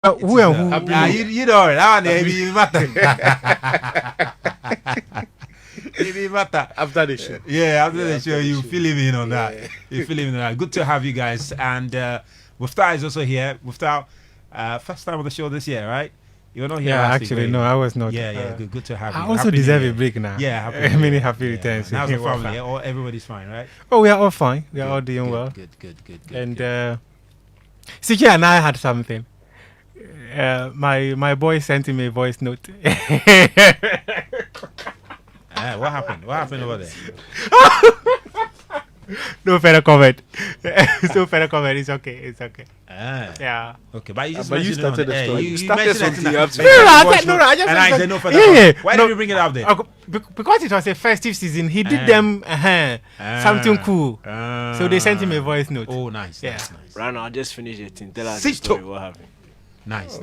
Who and who? You know, that one maybe matter. After the show. Yeah, after the show, you fill him in on that. You fill him in on that. Good to have you guys. And Mufta is also here. Mufta, first time on the show this year, right? You were not here last actually, week, no, I was not. Yeah, good to have you. I also deserve a break now. Yeah, many happy returns. How's the family? Everybody's fine, right? Oh, we are all fine. We are all doing well. Good. And CJ and I had something. My boy sent me a voice note. What happened? What happened over there? No further comment. No further comment. It's okay. Yeah. Okay, but you just but you started the story. You started mentioned something. it. I just And I said no further comment. Why did you bring it up there? Because it was a festive season, he did them something cool. So they sent him a voice note. Oh, nice. Yeah. Nice. Right now, I just finished it. Tell us the story. What happened? Nice.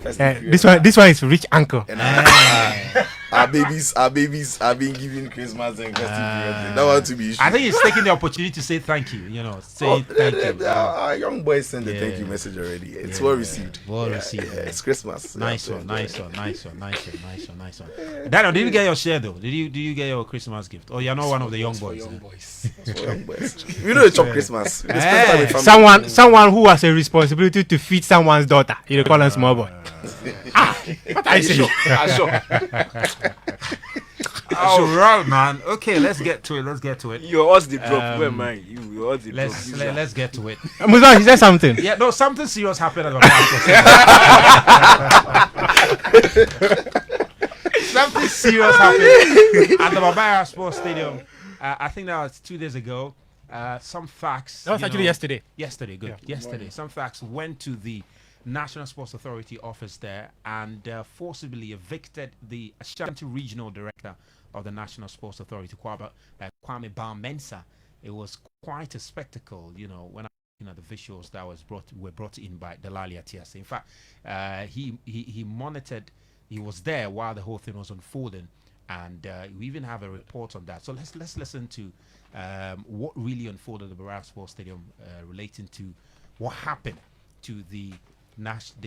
This one is rich uncle. And our babies are being given Christmas and festive period. That want to be. I think he's taking the opportunity to say thank you. Thank you. Our young boys sent the thank you message already. It's well received. Well received. It's Christmas. Nice one. Daniel, did you get your share though? Did you get your Christmas gift? Or you're not one of the young boys? Young boys. You know, it's chop Christmas. We spend time with family. Someone who has a responsibility to feed someone's daughter. You call him small boy. What are you saying? All right, man. Okay, let's get to it. You us the drop. Where am I? You us the drop. Let's get to it. Musa, he said something. Yeah, no, something serious happened at the Something serious happened at the Babaya Sports Stadium. I think that was 2 days ago. Some facts. That was actually yesterday. Yesterday, good. Yeah. Yesterday, some facts went to the National Sports Authority office there and forcibly evicted the Ashanti Regional Director of the National Sports Authority, Kwame Bamensah. It was quite a spectacle, when I looking at the visuals that were brought in by Delali Atiasi. In fact, he monitored. He was there while the whole thing was unfolding, and we even have a report on that. So let's listen to what really unfolded at the Barra Sports Stadium relating to what happened to the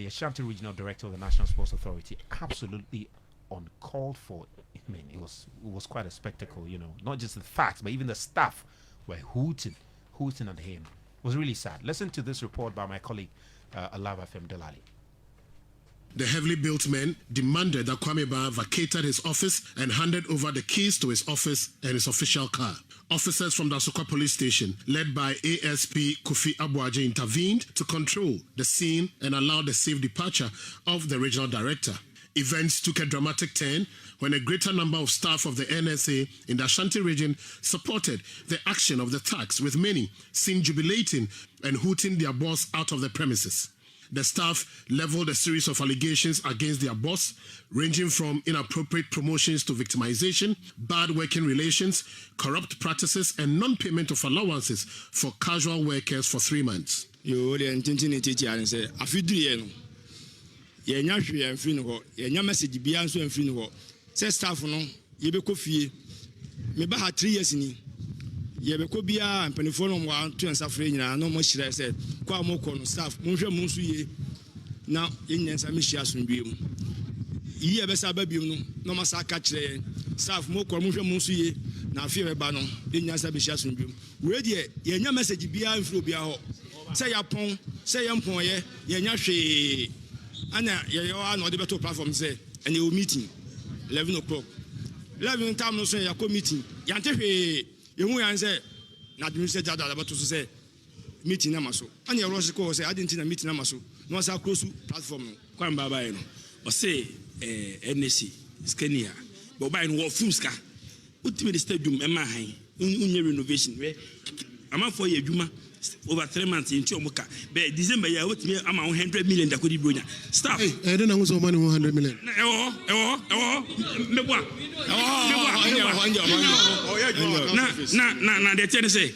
Ashanti Regional Director of the National Sports Authority. Absolutely uncalled for. I mean, it was quite a spectacle. Not just the facts, but even the staff were hooting at him. It was really sad. Listen to this report by my colleague Alava Fem Delali. The heavily built men demanded that Kwame Ba vacated his office and handed over the keys to his office and his official car. Officers from the Asokwa police station, led by ASP Kofi Abuaje, intervened to control the scene and allow the safe departure of the regional director. Events took a dramatic turn when a greater number of staff of the NSA in the Ashanti region supported the action of the thugs, with many seen jubilating and hooting their boss out of the premises. The staff leveled a series of allegations against their boss, ranging from inappropriate promotions to victimization, bad working relations, corrupt practices, and non-payment of allowances for casual workers for 3 months. Yebeko bia mpanifo no wa to ensafre nyina no mo hyira se kwa mo kɔ no staff mo hwɛ mo nso ye na yenyensa me hyia sondwe mu yi ebesa ba biom no no ma sa ka kyerɛ staff mo kɔ mo hwɛ mo nso ye na afie beba no yenyensa be hyia sondwe mu we de yenya message bia mfiro bia hɔ sɛ ya pon sɛ ya mpon ye yenya hwe ana ye yo ana ɔde beto platform sɛ ɛne o meeting 11 o'clock 11 time no so ya ko meeting yante hwe you answer not the minister about to say meeting Namaso. And your Ross call say I didn't meeting Namaso. No, so close to platform. Quam Baba, or say NSC, Scania, but buying what Fusca. Ultimate stadium, Emma High, renovation. I'm out for a Juma over 3 months in Chomoka. But December, I would me amount 100 million that could bring. Stop. I don't know what's money 100 million. Now they tell say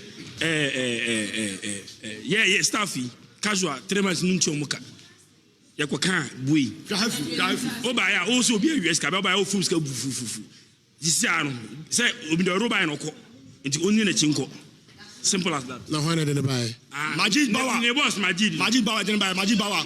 yeah staffy casual 3 months in Chomoka. Yakwaka bui. Oba ya also be a US cab by all fools. This say obi the roba no ko. It's only a chinko. Simple as that. Now, when did they buy? Majid Bawa. Majid Bawa didn't buy Majid Bawa.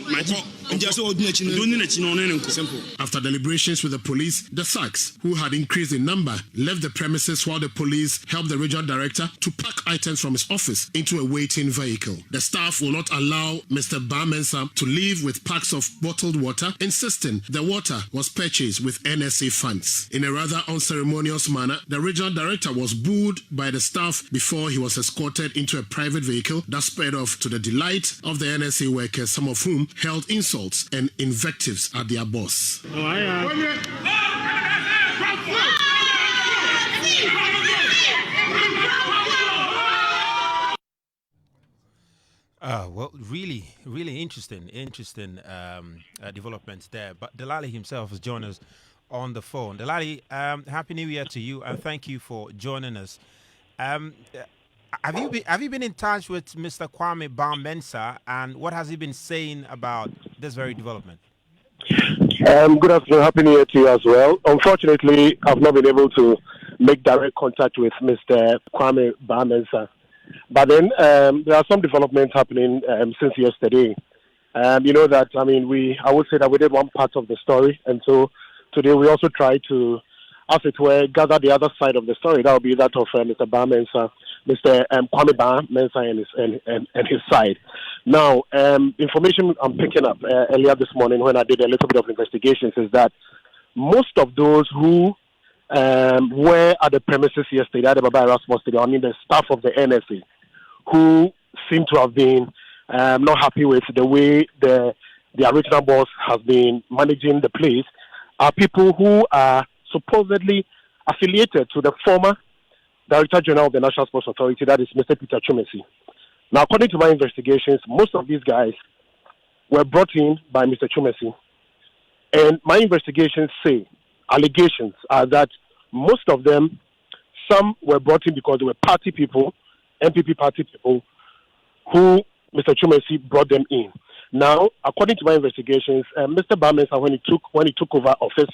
Simple. After deliberations with the police, the thugs, who had increased in number, left the premises while the police helped the regional director to pack items from his office into a waiting vehicle. The staff will not allow Mr. Ba-Mensah to leave with packs of bottled water, insisting the water was purchased with NSA funds. In a rather unceremonious manner, the regional director was booed by the staff before he was escorted into a private vehicle that sped off to the delight of the NSA workers, some of whom hurled insults and invectives at their boss. Well, really interesting developments there. But Delali himself has joined us on the phone. Delali, Happy New Year to you, and thank you for joining us. Have you been in touch with Mr. Kwame Ba-Mensah, and what has he been saying about this very development? Good afternoon. Happy New Year to you as well. Unfortunately, I've not been able to make direct contact with Mr. Kwame Ba-Mensah. But then there are some developments happening since yesterday. You know that, I would say that we did one part of the story. And so today we also try to, as it were, gather the other side of the story. That will be that of Mr. Ba-Mensah, Mr. Kwame Ba-Mensah and his side. Now, information I'm picking up earlier this morning when I did a little bit of investigations is that most of those who were at the premises yesterday at the Baba Erasmus Stadium, the staff of the NSA, who seem to have been not happy with the way the original boss has been managing the place, are people who are supposedly affiliated to the former Director General of the National Sports Authority, that is Mr. Peter Chumesi. Now, according to my investigations, most of these guys were brought in by Mr. Chumesi. And my investigations say, allegations are that most of them, some were brought in because they were party people, MPP party people, who Mr. Chumesi brought them in. Now, according to my investigations, Mr. Ba-Mensah, when he took over office,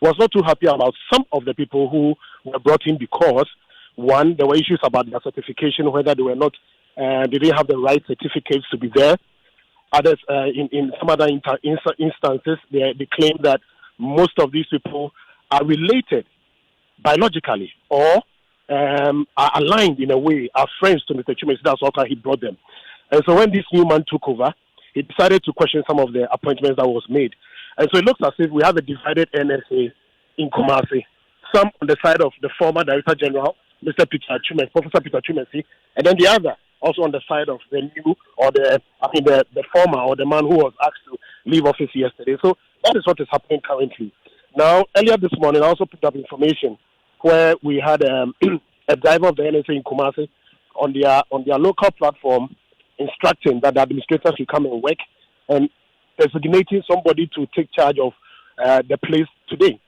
was not too happy about some of the people who were brought in because, one, there were issues about their certification, whether they were not, they didn't have the right certificates to be there. Others, in some other instances, they claim that most of these people are related biologically or are aligned in a way, are friends to Mr. Chumesi. That's why he brought them. And so when this new man took over, he decided to question some of the appointments that was made. And so it looks as if we have a divided NSA in Kumasi. Some on the side of the former Director General, Mr. Peter Chumesi, Professor Peter Chumesi, and then the other also on the side of the new or the former or the man who was asked to leave office yesterday. So that is what is happening currently. Now, earlier this morning, I also picked up information where we had a driver of the NSA in Kumasi on their local platform instructing that the administrators should come and work and designating somebody to take charge of the place today.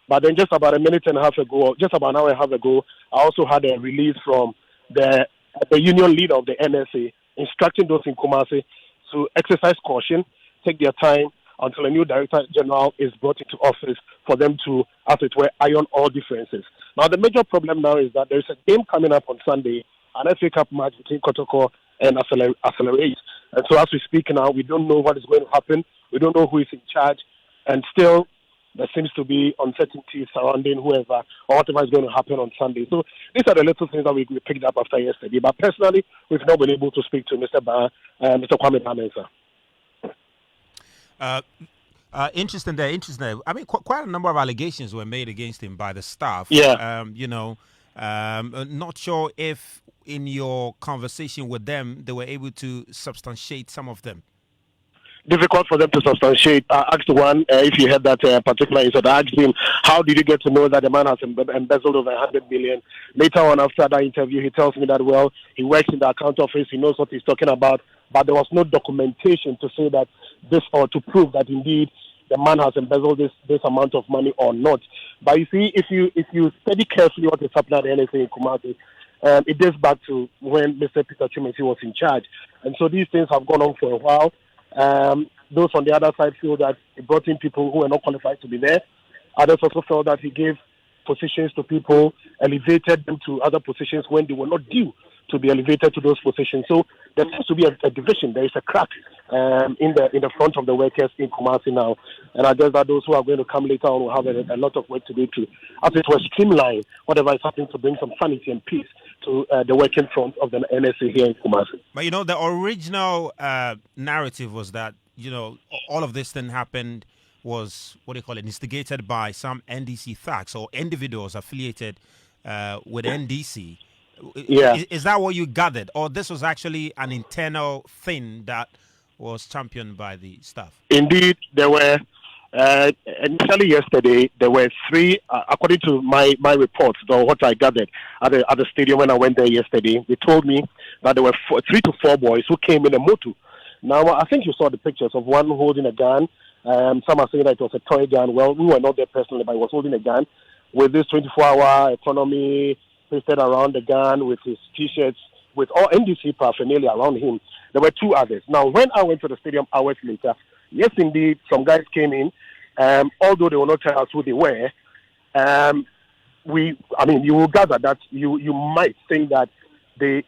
But then just about an hour and a half ago, I also had a release from the union leader of the NSA instructing those in Kumasi to exercise caution, take their time until a new Director General is brought into office for them to, as it were, iron all differences. Now, the major problem now is that there is a game coming up on Sunday, an FA Cup match between Kotoko and Accelerate. And so as we speak now, we don't know what is going to happen. We don't know who is in charge. And still, there seems to be uncertainty surrounding whoever or whatever is going to happen on Sunday. So these are the little things that we picked up after yesterday. But personally, we've not been able to speak to Mr. Kwame Ba-Mensah. Interesting there. I mean, quite a number of allegations were made against him by the staff. Yeah. Not sure if in your conversation with them, they were able to substantiate some of them. Difficult for them to substantiate. I asked one, if you heard that particular incident, I asked him, how did you get to know that the man has embezzled over 100 million? Later on, after that interview, he tells me that, well, he works in the account office, he knows what he's talking about, but there was no documentation to say that this or to prove that indeed the man has embezzled this amount of money or not. But you see, if you study carefully what is happening at the NSA in Kumasi, it dates back to when Mr. Peter Chumesi was in charge. And so these things have gone on for a while. Those on the other side feel that he brought in people who were not qualified to be there. Others also felt that he gave positions to people, elevated them to other positions when they were not due to be elevated to those positions. So there seems to be a division. There is a crack in the front of the workers in Kumasi now, and I guess that those who are going to come later on will have a lot of work to do to, as it was, streamline whatever is happening to bring some sanity and peace to the working front of the NSA here in Kumasi. But the original narrative was that all of this thing happened was instigated by some NDC thugs or individuals affiliated with NDC. Yeah. Is that what you gathered, or this was actually an internal thing that was championed by the staff? Indeed, there were. Initially yesterday, there were 3, according to my reports, or what I gathered at the stadium when I went there yesterday. They told me that there were 3 to 4 boys who came in a motor. Now, I think you saw the pictures of one holding a gun. Some are saying that it was a toy gun. Well, we were not there personally, but he was holding a gun with this 24-hour economy pasted around the gun, with his T-shirts, with all NDC paraphernalia around him. There were 2 others. Now, when I went to the stadium hours later, yes, indeed, some guys came in. Although they will not tell us who they were, you will gather that you might think that they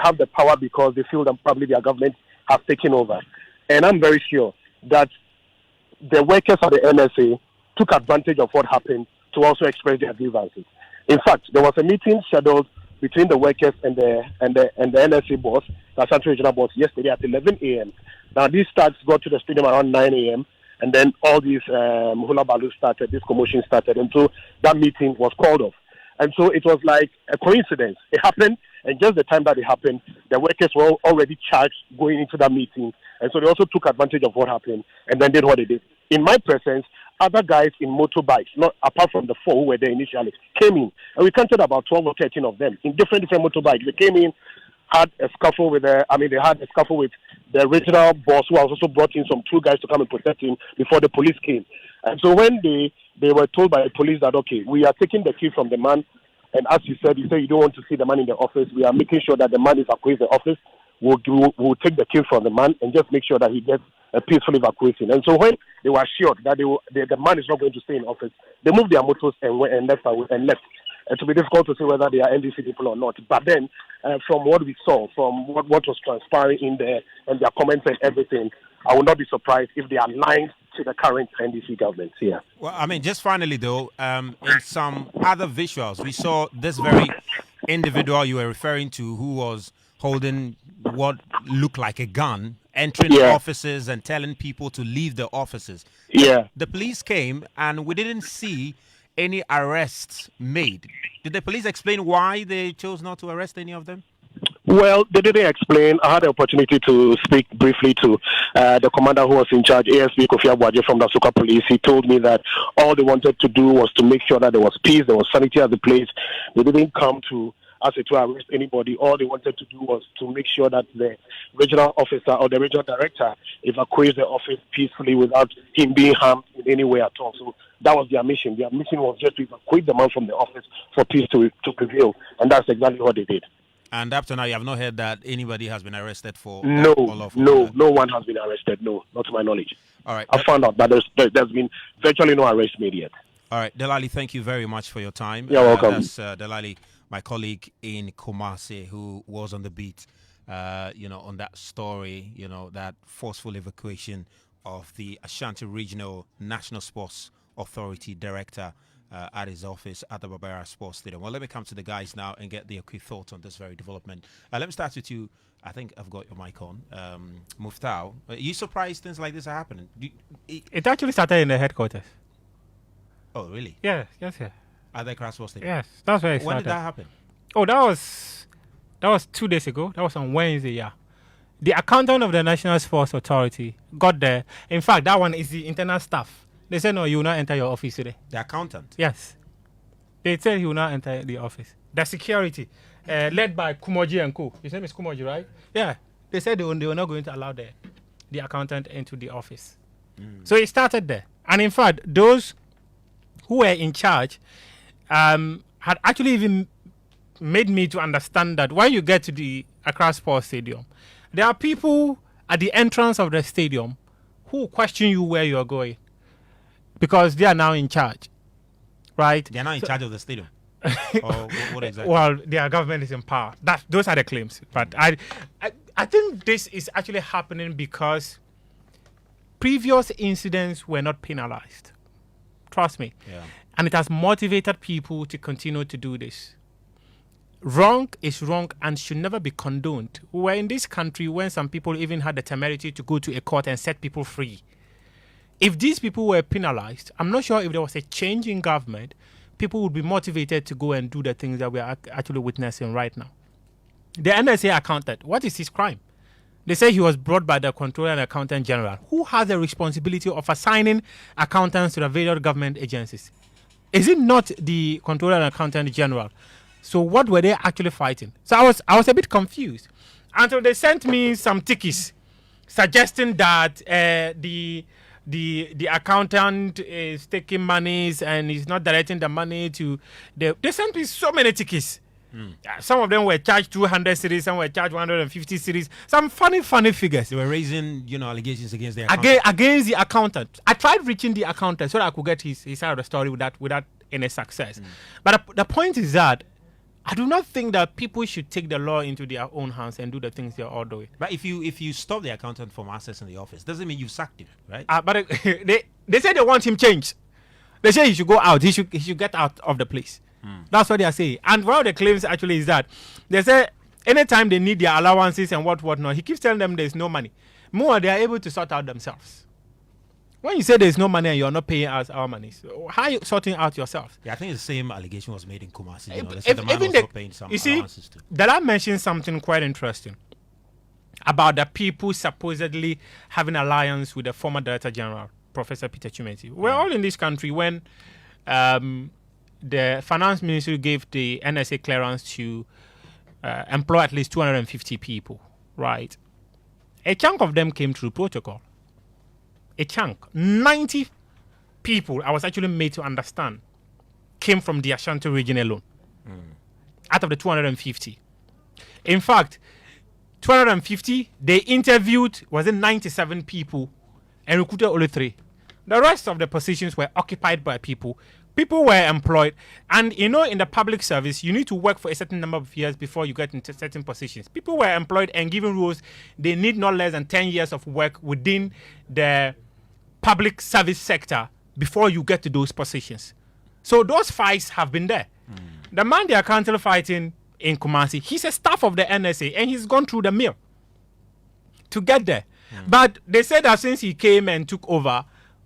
have the power because they feel that probably their government has taken over. And I'm very sure that the workers of the NSA took advantage of what happened to also express their grievances. In fact, there was a meeting scheduled between the workers and the NSA boss, the Ashanti regional boss, yesterday at 11 a.m. Now, these thugs got to the stadium around 9 a.m., and then all these hula baloo started, this commotion started, and so that meeting was called off. And so it was like a coincidence. It happened, and just the time that it happened, the workers were already charged going into that meeting, and so they also took advantage of what happened and then did what they did. In my presence, other guys in motorbikes, not apart from the 4 who were there initially, came in, and we counted about 12 or 13 of them in different motorbikes. They came in, had a scuffle with the original boss, who has also brought in some 2 guys to come and protect him before the police came. And so when they were told by the police that, okay, we are taking the key from the man, and as you said you don't want to see the man in the office, we are making sure that the man is evacuated the office. We'll take the key from the man and just make sure that he gets a peaceful evacuation. And so when they were assured that the man is not going to stay in office, they moved their motors and left. It will be difficult to say whether they are NDC people or not. But then, from what we saw, from what was transpiring in there, and their comments and everything, I would not be surprised if they are aligned to the current NDC government here. Well, just finally, though, in some other visuals, we saw this very individual you were referring to who was holding what looked like a gun, entering offices and telling people to leave the offices. Yeah. The police came and we didn't see any arrests made. Did the police explain why they chose not to arrest any of them? Well, they didn't explain. I had the opportunity to speak briefly to the commander who was in charge, ASP Kofi Abuaje from the Soka Police. He told me that all they wanted to do was to make sure that there was peace, there was sanity at the place. They didn't come to arrest anybody. All they wanted to do was to make sure that the regional officer or the regional director evacuates the office peacefully without him being harmed in any way at all. So that was their mission. Their mission was just to evacuate the man from the office for peace to prevail. And that's exactly what they did. And up to now, you have not heard that anybody has been arrested for no one has been arrested. No, not to my knowledge. All right. I found out that there's been virtually no arrest made yet. All right, Delali, thank you very much for your time. You're welcome. That's Delali, my colleague in Kumasi, who was on the beat, on that story, that forceful evacuation of the Ashanti Regional National Sports Authority Director at his office at the Barbera Sports Stadium. Well, let me come to the guys now and get their quick thoughts on this very development. Let me start with you. I think I've got your mic on. Muftau, are you surprised things like this are happening? It actually started in the headquarters. Oh, really? Yes. At the Cross Stadium? Yes, that's where it started. When did that happen? Oh, that was 2 days ago. That was on Wednesday, yeah. The accountant of the National Sports Authority got there. In fact, that one is the internal staff. They said, no, you will not enter your office today. The accountant? Yes. They said he will not enter the office. The security, led by Kumoji and Co. His name is Kumoji, right? Yeah. They said they were not going to allow the accountant into the office. So it started there. And in fact, those who were in charge had actually even made me to understand that when you get to the Accra Sports Stadium, there are people at the entrance of the stadium who question you where you are going because they are now in charge, right? They are now in charge of the stadium. Or what exactly? Well, their government is in power. Those are the claims. But I think this is actually happening because previous incidents were not penalized. Trust me. Yeah. And it has motivated people to continue to do this. Wrong is wrong and should never be condoned. We were in this country when some people even had the temerity to go to a court and set people free. If these people were penalized, I'm not sure if there was a change in government, people would be motivated to go and do the things that we are actually witnessing right now. The NSA accountant, what is his crime? They say he was brought by the Controller and Accountant General, who has the responsibility of assigning accountants to the various government agencies. Is it not the Controller and Accountant General? So what were they actually fighting? So I was a bit confused until they sent me some tickets suggesting that the accountant is taking monies and he's not directing the money to they sent me so many tickets. Some of them were charged 200 cities, some were charged 150 cities. Some funny figures. They were raising, allegations against the accountant. Against the accountant. I tried reaching the accountant so that I could get his side of the story without any success. But the point is that I do not think that people should take the law into their own hands and do the things they're all doing. But if you stop the accountant from accessing the office, doesn't mean you've sacked him, right? But they say they want him changed. They say he should go out. He should get out of the place. That's what they are saying. And one of the claims actually is that they say anytime they need their allowances and whatnot, he keeps telling them there's no money. More, they are able to sort out themselves. When you say there's no money and you're not paying us our money, so how are you sorting out yourself? Yeah, I think the same allegation was made in Kumasi. They If- said the man even was the- not paying some you see, allowances too. Dala mentioned something quite interesting about the people supposedly having alliance with the former Director General, Professor Peter Chumeti. We're all in this country when the Finance Ministry gave the NSA clearance to employ at least 250 people, right? A chunk of them came through protocol. A chunk. 90 people, I was actually made to understand, came from the Ashanti region alone. Out of the 250. In fact, 250, they interviewed, 97 people and recruited only 3. The rest of the positions were occupied by people. People were employed. And in the public service, you need to work for a certain number of years before you get into certain positions. People were employed and given rules. They need not less than 10 years of work within the public service sector before you get to those positions. So those fights have been there. The man they are currently fighting in Kumasi, he's a staff of the NSA and he's gone through the mill to get there. But they said that since he came and took over,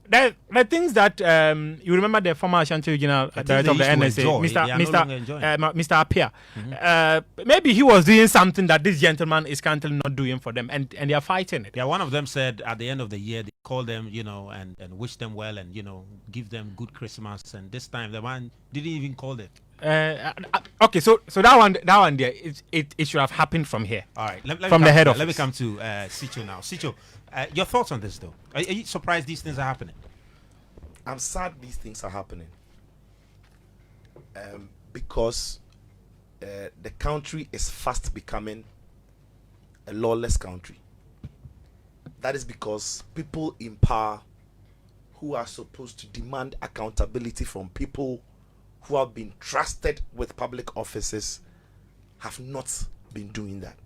the things that you remember the former Ashanti regional director of the NSA, Mr. Apia, maybe he was doing something that this gentleman is currently not doing for them, and they are fighting it. Yeah, one of them said at the end of the year they called them, and wish them well and give them good Christmas. And this time the man didn't even call them. Okay, so that one there, it should have happened from here. All right, from the head office. Let me come to Sicho now. Sicho, your thoughts on this though? Are you surprised these things are happening? I'm sad these things are happening because the country is fast becoming a lawless country. That is because people in power who are supposed to demand accountability from people who have been trusted with public offices have not been doing that.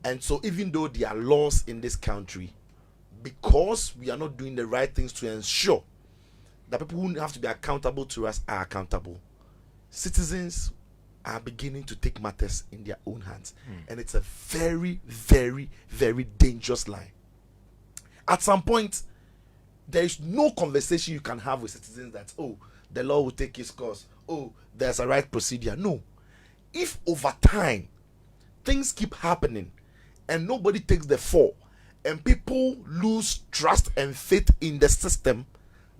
And so even though there are laws in this country, because we are not doing the right things to ensure that people who have to be accountable to us are accountable, citizens are beginning to take matters in their own hands. And it's a very, very, very dangerous line. At some point, there is no conversation you can have with citizens that, oh, the law will take its course. Oh, there's a right procedure. No. If over time, things keep happening and nobody takes the fall and people lose trust and faith in the system,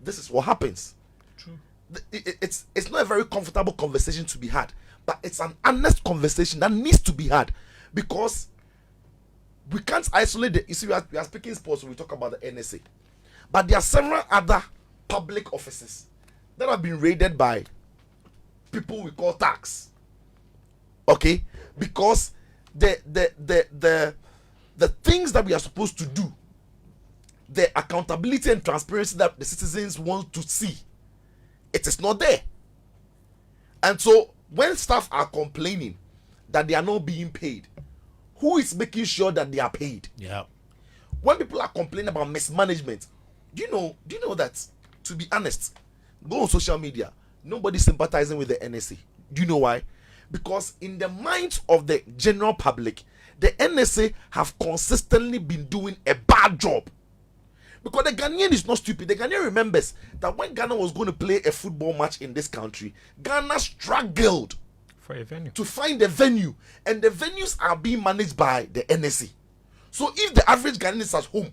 this is what happens. True. It's not a very comfortable conversation to be had, but it's an honest conversation that needs to be had, because we can't isolate the, you see, we are speaking sports when we talk about the NSA, but there are several other public offices that have been raided by people we call tax. Okay? Because the things that we are supposed to do, the accountability and transparency that the citizens want to see, it is not there. And so when staff are complaining that they are not being paid, who is making sure that they are paid? Yeah. When people are complaining about mismanagement, do you know that, to be honest, go on social media, nobody's sympathizing with the NSA. Do you know why? Because in the minds of the general public, the NSA have consistently been doing a bad job. Because the Ghanaian is not stupid. The Ghanaian remembers that when Ghana was going to play a football match in this country, Ghana struggled for a venue to find a venue, and the venues are being managed by the NSA. So if the average Ghanaian is at home,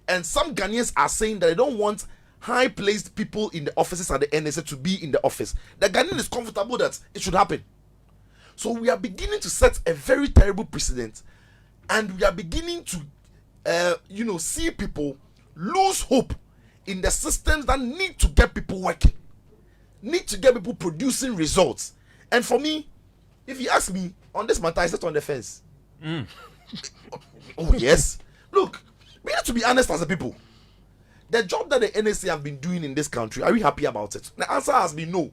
and some Ghanaians are saying that they don't want high-placed people in the offices at the NSA to be in the office, the Ghanaian is comfortable that it should happen. So we are beginning to set a very terrible precedent, and we are beginning to, see people lose hope in the systems that need to get people working, need to get people producing results. And for me, if you ask me on this matter, I sit on the fence. Oh yes. Look, we need to be honest as a people. The job that the NSA have been doing in this country, are we happy about it? The answer has been no.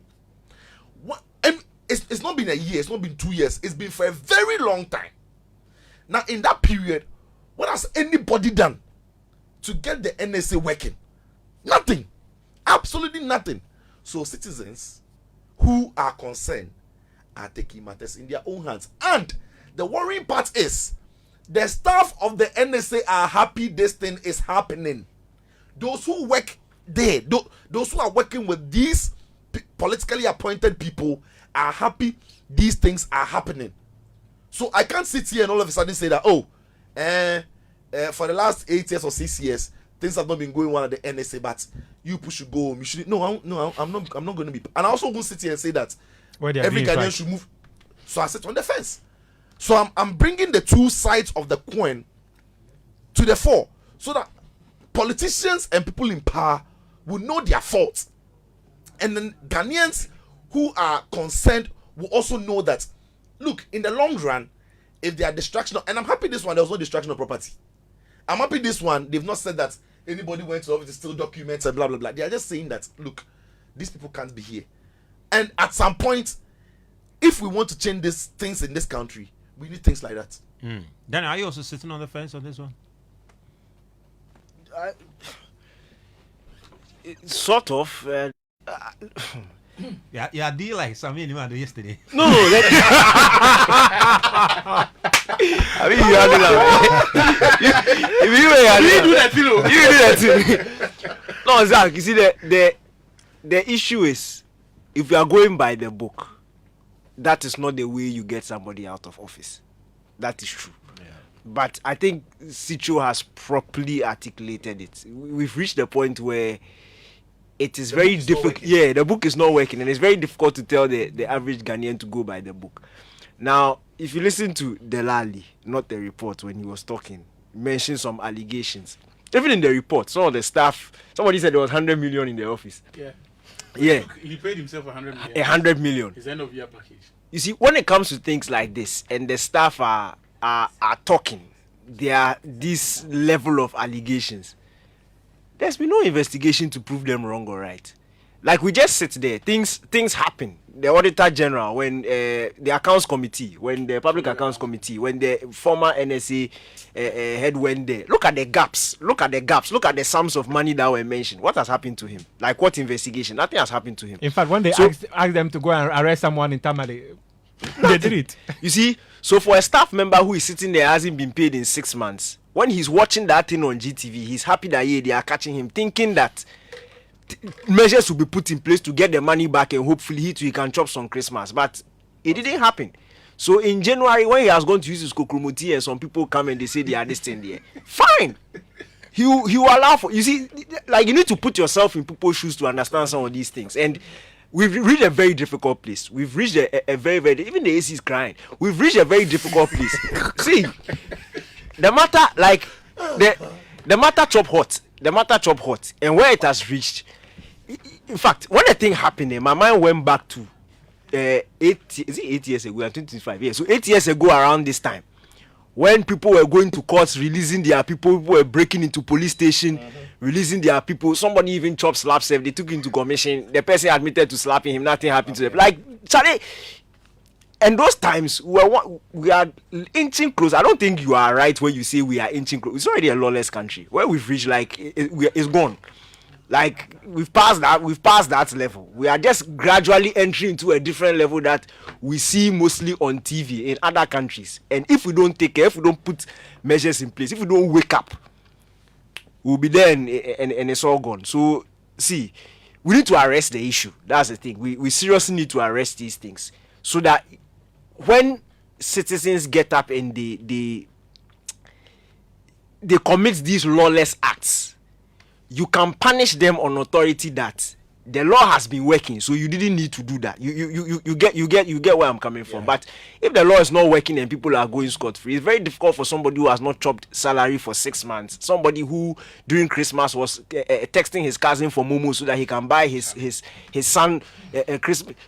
And it's not been a year, it's not been 2 years, it's been for a very long time. Now, in that period, what has anybody done to get the NSA working? Nothing. Absolutely nothing. So citizens who are concerned are taking matters in their own hands. And the worrying part is the staff of the NSA are happy this thing is happening. Those who work there, those who are working with these politically appointed people are happy these things are happening. So I can't sit here and all of a sudden say that, for the last 8 years or 6 years, things have not been going well at the NSA, but you should go home. You should I'm not going to be. And I also won't sit here and say that every Ghanaian should move. So I sit on the fence. So I'm bringing the two sides of the coin to the fore, so that politicians and people in power will know their faults, and then Ghanaians who are concerned will also know that, look, in the long run, if they are distractional, and I'm happy this one, there was no distraction of property. I'm happy this one, they've not said that anybody went to the office to steal documents and blah, blah, blah. They are just saying that, look, these people can't be here. And at some point, if we want to change these things in this country, we need things like that. Then are you also sitting on the fence on this one? Sort of. Yeah, deal like something Anim Addo yesterday. No. I mean, you do that thing. You do that thing. No, Zach. You see, the issue is, if you are going by the book, that is not the way you get somebody out of office. That is true. Yeah. But I think Sicho has properly articulated it. We've reached the point where it is very difficult. Yeah, the book is not working, and it's very difficult to tell the average Ghanaian to go by the book. Now, if you listen to Delali, not the report, when he was talking, mentioned some allegations. Even in the report, some of the staff, somebody said there was 100 million in the office. Yeah. Yeah. He paid himself 100 million. 100 million. His end of year package. You see, when it comes to things like this, and the staff are talking, there are this level of allegations. There's been no investigation to prove them wrong or right. Like, we just sit there, things happen. The Auditor General, when the Accounts Committee, when the Public Accounts Committee, when the former NSA head went there, look at the gaps, look at the sums of money that were mentioned. What has happened to him? Like, what investigation? Nothing has happened to him. In fact, when they asked them to go and arrest someone in Tamale, they did it. You see, so for a staff member who is sitting there, hasn't been paid in 6 months, when he's watching that thing on GTV, he's happy that they are catching him, thinking that measures will be put in place to get the money back, and hopefully he can chop some Christmas. But it didn't happen. So in January, when he has gone to use his kokromoti and some people come and they say they are this thing there, fine. He will allow for, you see, like, you need to put yourself in people's shoes to understand some of these things. And we've reached a very difficult place. We've reached a very, very, even the AC is crying. We've reached a very difficult place. See, the matter, like, the matter chop hot. The matter chop hot. And where it has reached, in fact, when the thing happened, my mind went back to 8 years ago, 25 years. So 8 years ago around this time, when people were going to courts, releasing their people were breaking into police station, releasing their people. Somebody even chopped slap self. They took him to commission. The person admitted to slapping him. Nothing happened to them. Like, Charlie, and those times we are inching close. I don't think you are right when you say we are inching close. It's already a lawless country where we've reached it's gone. Like we've passed that level. We are just gradually entering into a different level that we see mostly on TV in other countries. And if we don't take care, if we don't put measures in place, if we don't wake up, we'll be there and it's all gone. So see, we need to arrest the issue. That's the thing. We seriously need to arrest these things so that when citizens get up and they commit these lawless acts, you can punish them on authority that the law has been working, so you didn't need to do that. You get where I'm coming from. But if the law is not working and people are going scot-free, it's very difficult for somebody who has not chopped salary for 6 months, somebody who during Christmas was texting his cousin for Momo so that he can buy his son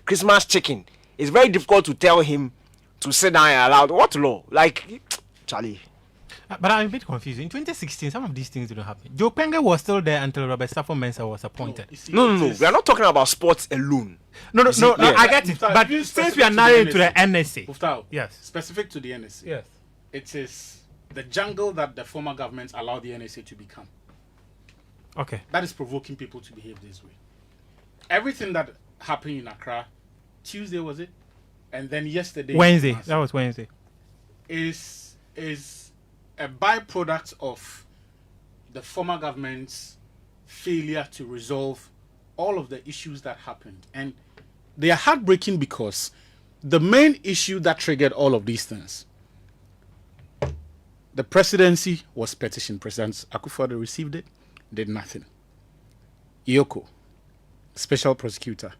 Christmas chicken. It's very difficult to tell him to sit down and allow what law? Like, Charlie. But I'm a bit confused. In 2016, some of these things didn't happen. Joe Penge was still there until Robert Stafford Mensah was appointed. No. We are not talking about sports alone. No, I get it. But since we are narrowing to the NSA. Muftau, yes. Specific to the NSA. Yes. It is the jungle that the former government allowed the NSA to become. Okay. That is provoking people to behave this way. Everything that happened in Accra, Tuesday was it? And then yesterday. Wednesday. That was Wednesday. Is a byproduct of the former government's failure to resolve all of the issues that happened. And they are heartbreaking because the main issue that triggered all of these things, the presidency was petitioned. President Akufo-Addo received it, did nothing. Ioko, special prosecutor,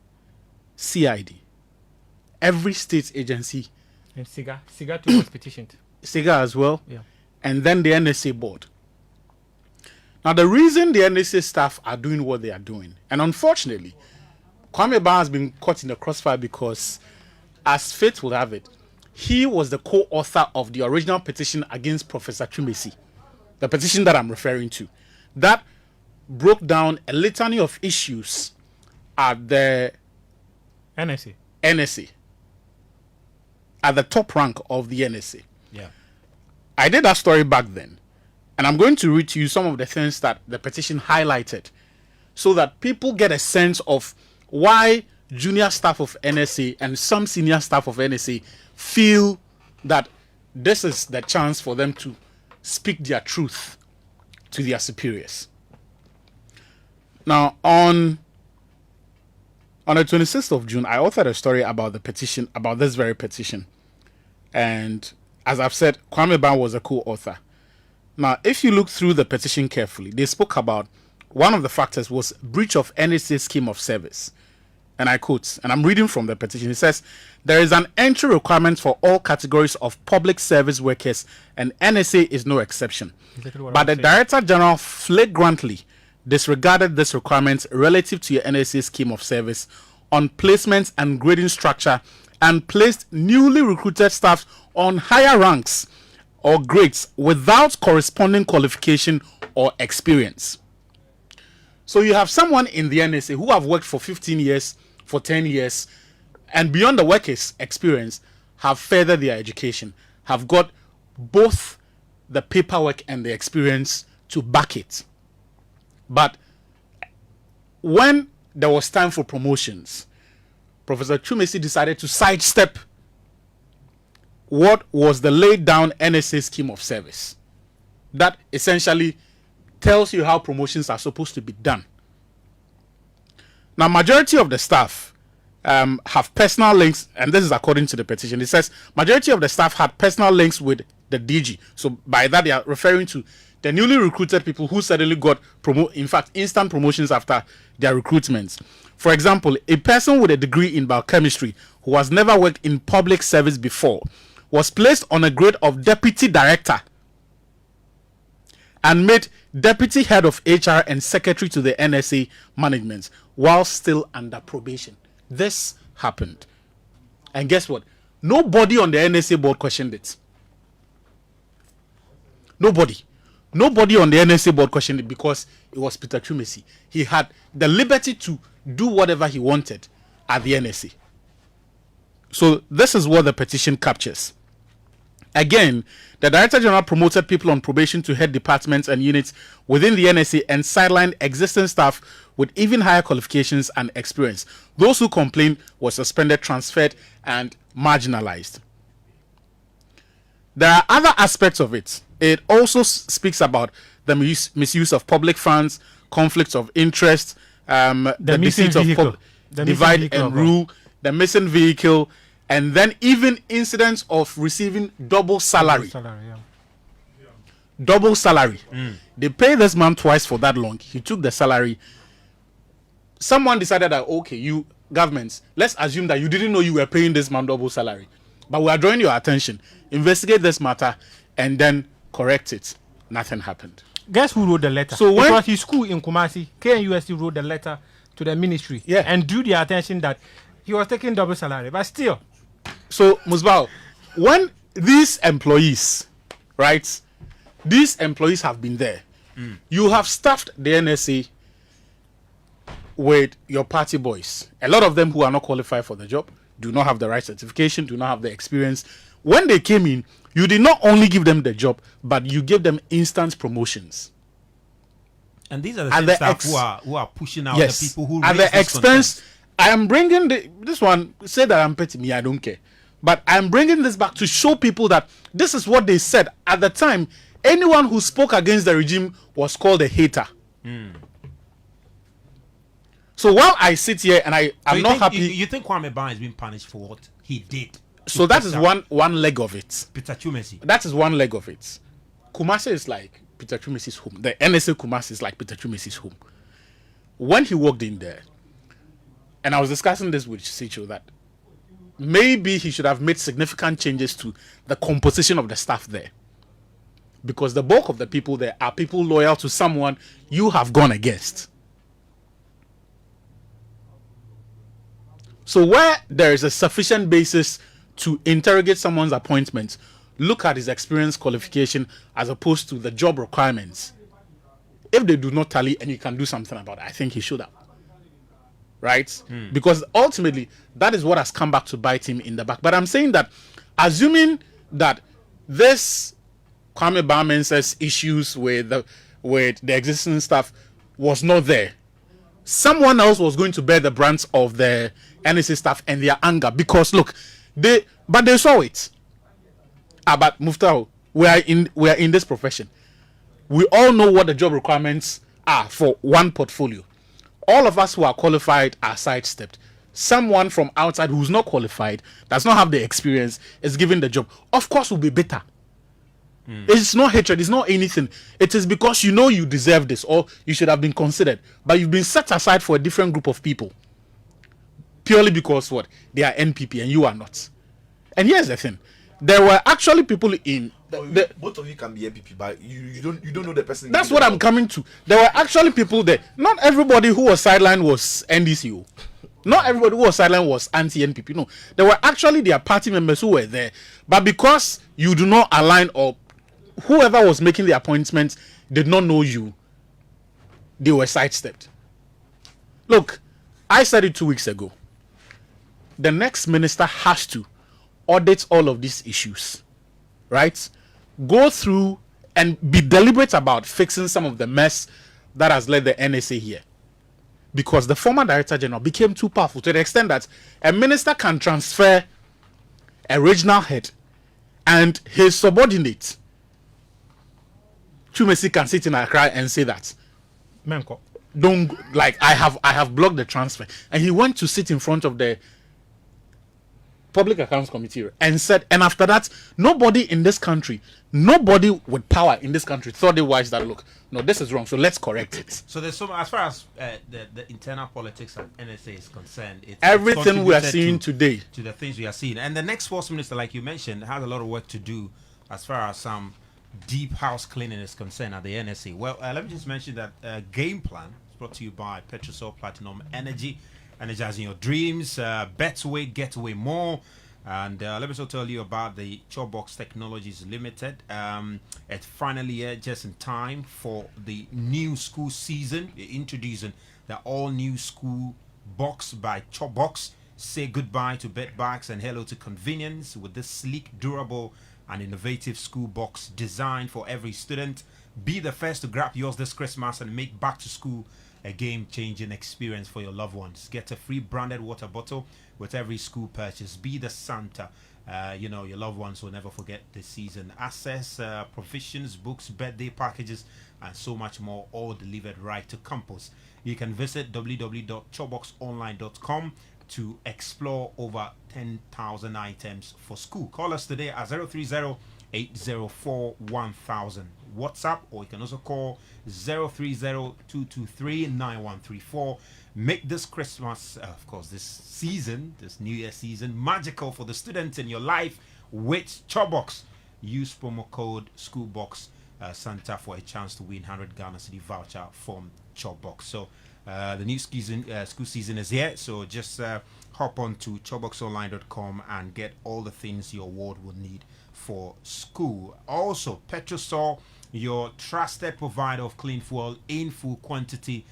CID, every state agency. And SIGA too was petitioned. SIGA as well. Yeah. And then the NSA board. Now, the reason the NSA staff are doing what they are doing, and unfortunately, Kwame Ba has been caught in the crossfire because, as fate will have it, he was the co-author of the original petition against Professor Chumesi, the petition that I'm referring to, that broke down a litany of issues at the NSA, at the top rank of the NSA. Yeah. I did that story back then, and I'm going to read to you some of the things that the petition highlighted so that people get a sense of why junior staff of NSA and some senior staff of NSA feel that this is the chance for them to speak their truth to their superiors. Now, on the 26th of June, I authored a story about the petition, about this very petition, and as I've said, Kwame Ba was a co-author. Now, if you look through the petition carefully, they spoke about one of the factors was breach of NSA scheme of service. And I quote, and I'm reading from the petition. It says, there is an entry requirement for all categories of public service workers, and NSA is no exception. Exactly, but the Director General flagrantly disregarded this requirement relative to your NSA scheme of service on placement and grading structure and placed newly recruited staff on higher ranks or grades without corresponding qualification or experience. So you have someone in the NSA who have worked for 15 years, for 10 years, and beyond the work experience, have furthered their education, have got both the paperwork and the experience to back it. But when there was time for promotions, Professor Chumesi decided to sidestep what was the laid down NSA scheme of service. That essentially tells you how promotions are supposed to be done. Now, majority of the staff have personal links, and this is according to the petition. It says majority of the staff had personal links with the DG. So by that, they are referring to the newly recruited people who suddenly got instant promotions after their recruitments. For example, a person with a degree in biochemistry who has never worked in public service before was placed on a grade of deputy director and made deputy head of HR and secretary to the NSA management while still under probation. This happened. And guess what? Nobody on the NSA board questioned it. Nobody on the NSA board questioned it because it was Peter Chumesi. He had the liberty to do whatever he wanted at the NSA. So this is what the petition captures. Again, the Director General promoted people on probation to head departments and units within the NSA and sidelined existing staff with even higher qualifications and experience. Those who complained were suspended, transferred, and marginalized. There are other aspects of it. It also speaks about the misuse of public funds, conflicts of interest, the deceit of divide and rule, the missing vehicle, and then even incidents of receiving double salary. Double salary. They pay this man twice for that long. He took the salary. Someone decided that, okay, you governments, let's assume that you didn't know you were paying this man double salary. But we are drawing your attention. Investigate this matter and then correct it. Nothing happened. Guess who wrote the letter? So when it was his school in Kumasi, KNUST wrote the letter to the ministry and drew the attention that he was taking double salary. But still. So, Musbao, when these employees, right, these employees have been there, you have staffed the NSA with your party boys. A lot of them who are not qualified for the job, do not have the right certification, do not have the experience. When they came in, you did not only give them the job, but you gave them instant promotions. And these are the same staff who are pushing out the people who at the expense. I am bringing this one. Say that I'm petty, me, I don't care. But I'm bringing this back to show people that this is what they said at the time. Anyone who spoke against the regime was called a hater. So while I sit here and I'm not happy, you think Kwame Ban is being punished for what he did? So that is one leg of it. Peter Chumesi. That is one leg of it. Kumasi is like Peter Chumesi's home. The NSA Kumasi is like Peter Chumesi's home. When he walked in there, and I was discussing this with Sicho, that maybe he should have made significant changes to the composition of the staff there. Because the bulk of the people there are people loyal to someone you have gone against. So where there is a sufficient basis to interrogate someone's appointment, look at his experience qualification as opposed to the job requirements. If they do not tally and you can do something about it, I think he should have. Right? Because ultimately, that is what has come back to bite him in the back. But I'm saying that, assuming that this Kwame Bamensa's issues with the existing staff was not there, someone else was going to bear the brunt of the NSA staff and their anger. Because look, they saw it. But Muftau, we are in this profession. We all know what the job requirements are for one portfolio. All of us who are qualified are sidestepped. Someone from outside who's not qualified, does not have the experience, is given the job. Of course, will be better. It's not hatred. It's not anything. It is because you know you deserve this or you should have been considered. But you've been set aside for a different group of people. Purely because what? They are NPP and you are not. And here's the thing. There were actually people in... both of you can be NPP, but you don't know the person. That's what I'm coming to. There were actually people there. Not everybody who was sidelined was NDCO. Not everybody who was sidelined was anti-NPP. No. There were actually their party members who were there. But because you do not align or whoever was making the appointment did not know you, they were sidestepped. Look, I said it 2 weeks ago. The next minister has to audit all of these issues, right? Go through and be deliberate about fixing some of the mess that has led the NSA here. Because the former Director General became too powerful to the extent that a minister can transfer a regional head and his subordinate, Chumesi, can sit in Accra and say that, don't, like, I have blocked the transfer. And he went to sit in front of the Public Accounts Committee and said, and after that, nobody with power in this country thought it wise that, look, no, this is wrong, so let's correct it. So there's as far as the internal politics of NSA is concerned, it's everything we are seeing today to the things we are seeing. And the next force minister, like you mentioned, has a lot of work to do as far as some deep house cleaning is concerned at the NSA. Well, let me just mention that Game Plan is brought to you by Petrosol Platinum Energy, energizing your dreams. Betway, get away more. And let me also tell you about the Chopbox Technologies Limited. It's finally here just in time for the new school season. They're introducing the all-new school box by Chopbox. Say goodbye to bed bags and hello to convenience with this sleek, durable, and innovative school box designed for every student. Be the first to grab yours this Christmas and make back to school a game-changing experience for your loved ones. Get a free branded water bottle with every school purchase. Be the Santa. Your loved ones will never forget this season. Access provisions, books, birthday packages, and so much more, all delivered right to campus. You can visit www.chopboxonline.com to explore over 10,000 items for school. Call us today at 030-804-1000 WhatsApp, or you can also call 030-223-9134. Make this Christmas, of course, this season, this New Year season, magical for the students in your life with Chopbox. Use promo code SchoolBox Santa for a chance to win 100 Ghana City voucher from Chopbox. So the new school season is here, so just hop on to chopboxonline.com and get all the things your ward will need for school. Also, Petrosol, your trusted provider of clean fuel in full quantity,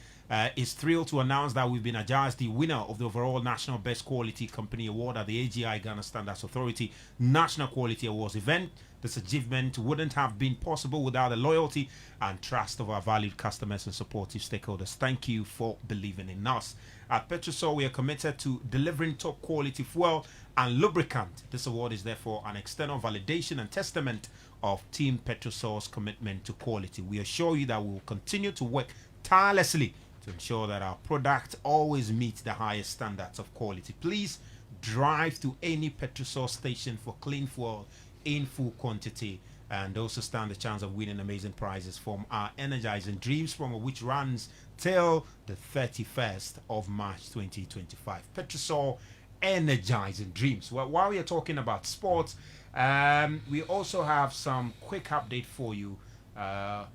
is thrilled to announce that we've been adjudged the winner of the overall National Best Quality Company Award at the AGI Ghana Standards Authority National Quality Awards event. This achievement wouldn't have been possible without the loyalty and trust of our valued customers and supportive stakeholders. Thank you for believing in us. At Petrosol, we are committed to delivering top quality fuel and lubricant. This award is therefore an external validation and testament of Team Petrosol's commitment to quality. We assure you that we will continue to work tirelessly to ensure that our product always meets the highest standards of quality. Please drive to any Petrosol station for clean fuel in full quantity and also stand the chance of winning amazing prizes from our Energizing Dreams promo, which runs till the 31st of March 2025. Petrosol Energizing Dreams. Well, while we are talking about sports, we also have some quick update for you on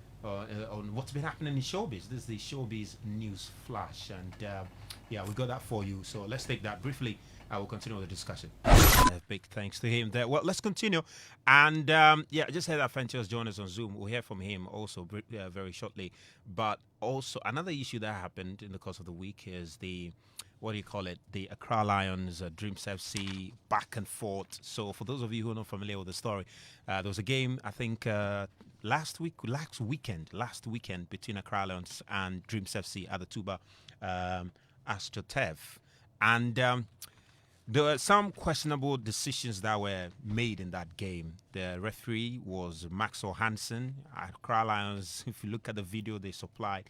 what's been happening in showbiz. This is the showbiz news flash, and we got that for you. So let's take that briefly. I will continue with the discussion. Big thanks to him there. Well, let's continue. And just heard that Fanchos join us on Zoom. We'll hear from him also very shortly. But also another issue that happened in the course of the week is the Accra Lions, Dreams FC, back and forth. So for those of you who are not familiar with the story, there was a game, I think, last weekend between Accra Lions and Dreams FC at the Tuba AstroTurf. And there were some questionable decisions that were made in that game. The referee was Maxwell Hansen. Accra Lions, if you look at the video they supplied,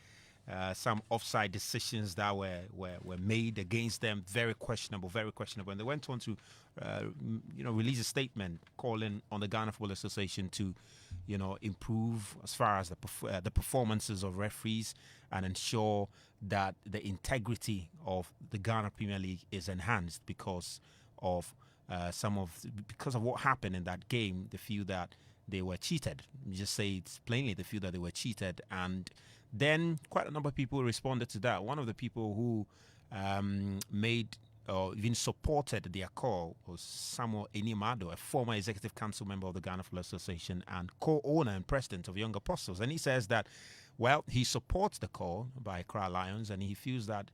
some offside decisions that were made against them, very questionable. And they went on to release a statement calling on the Ghana Football Association to improve as far as the performances of referees and ensure that the integrity of the Ghana Premier League is enhanced because of what happened in that game. They feel that they were cheated. Just say it plainly, they feel that they were cheated. And then quite a number of people responded to that. One of the people who made or even supported their call was Anim Addo, a former executive council member of the Ghana Football Association and co-owner and president of Young Apostles. And he says that, well, he supports the call by Accra Lions, and he feels that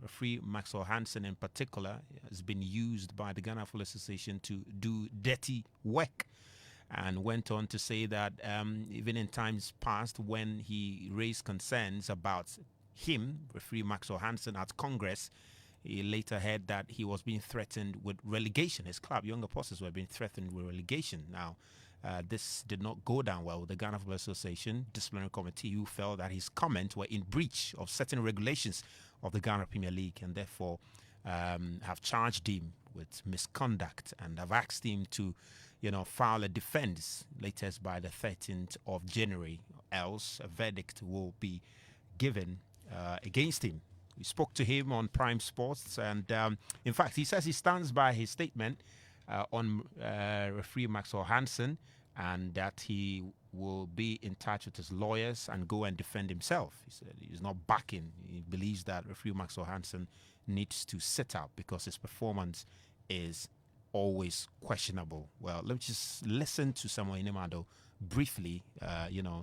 referee Maxwell Hansen in particular has been used by the Ghana Football Association to do dirty work. And went on to say that even in times past when he raised concerns about him, referee Maxwell Hansen, at Congress, he later heard that he was being threatened with relegation. His club, Young Apostles, were being threatened with relegation. Now, this did not go down well with the Ghana Football Association disciplinary committee, who felt that his comments were in breach of certain regulations of the Ghana Premier League, and therefore have charged him with misconduct and have asked him to file a defense latest by the 13th of January, else a verdict will be given against him. We spoke to him on Prime Sports, and in fact, he says he stands by his statement on referee Maxwell Hansen, and that he will be in touch with his lawyers and go and defend himself. He said he's not backing. He believes that referee Maxwell Hansen needs to sit out because his performance is always questionable. Well, let's just listen to Anim Addo briefly,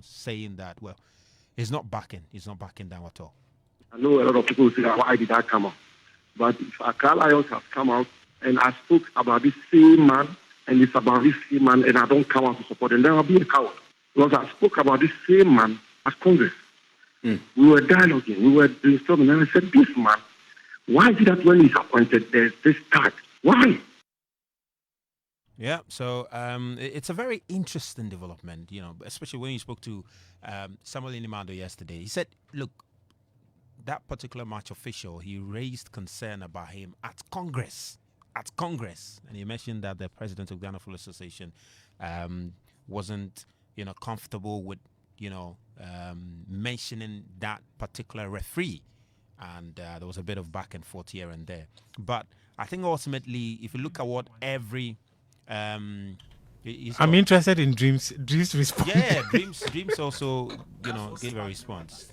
saying that, well, he's not backing down at all. I know a lot of people say, why did that come up? But if Accra Lions has come out and I spoke about this same man, and it's about this same man, and I don't come out to support him, then I'll be a coward. Because I spoke about this same man at Congress. We were dialoguing, we were brainstorming, and I said, this man, why is it that when he's appointed, there's this tag? Why? Yeah, so it's a very interesting development, especially when you spoke to Samuel Anim Addo yesterday. He said, look, that particular match official, he raised concern about him at Congress. And he mentioned that the president of Ghana Football Association wasn't, comfortable with, mentioning that particular referee. And there was a bit of back and forth here and there. But I think ultimately, if you look at what every... I'm interested in Dreams response. Yeah, Dreams also, gave a response.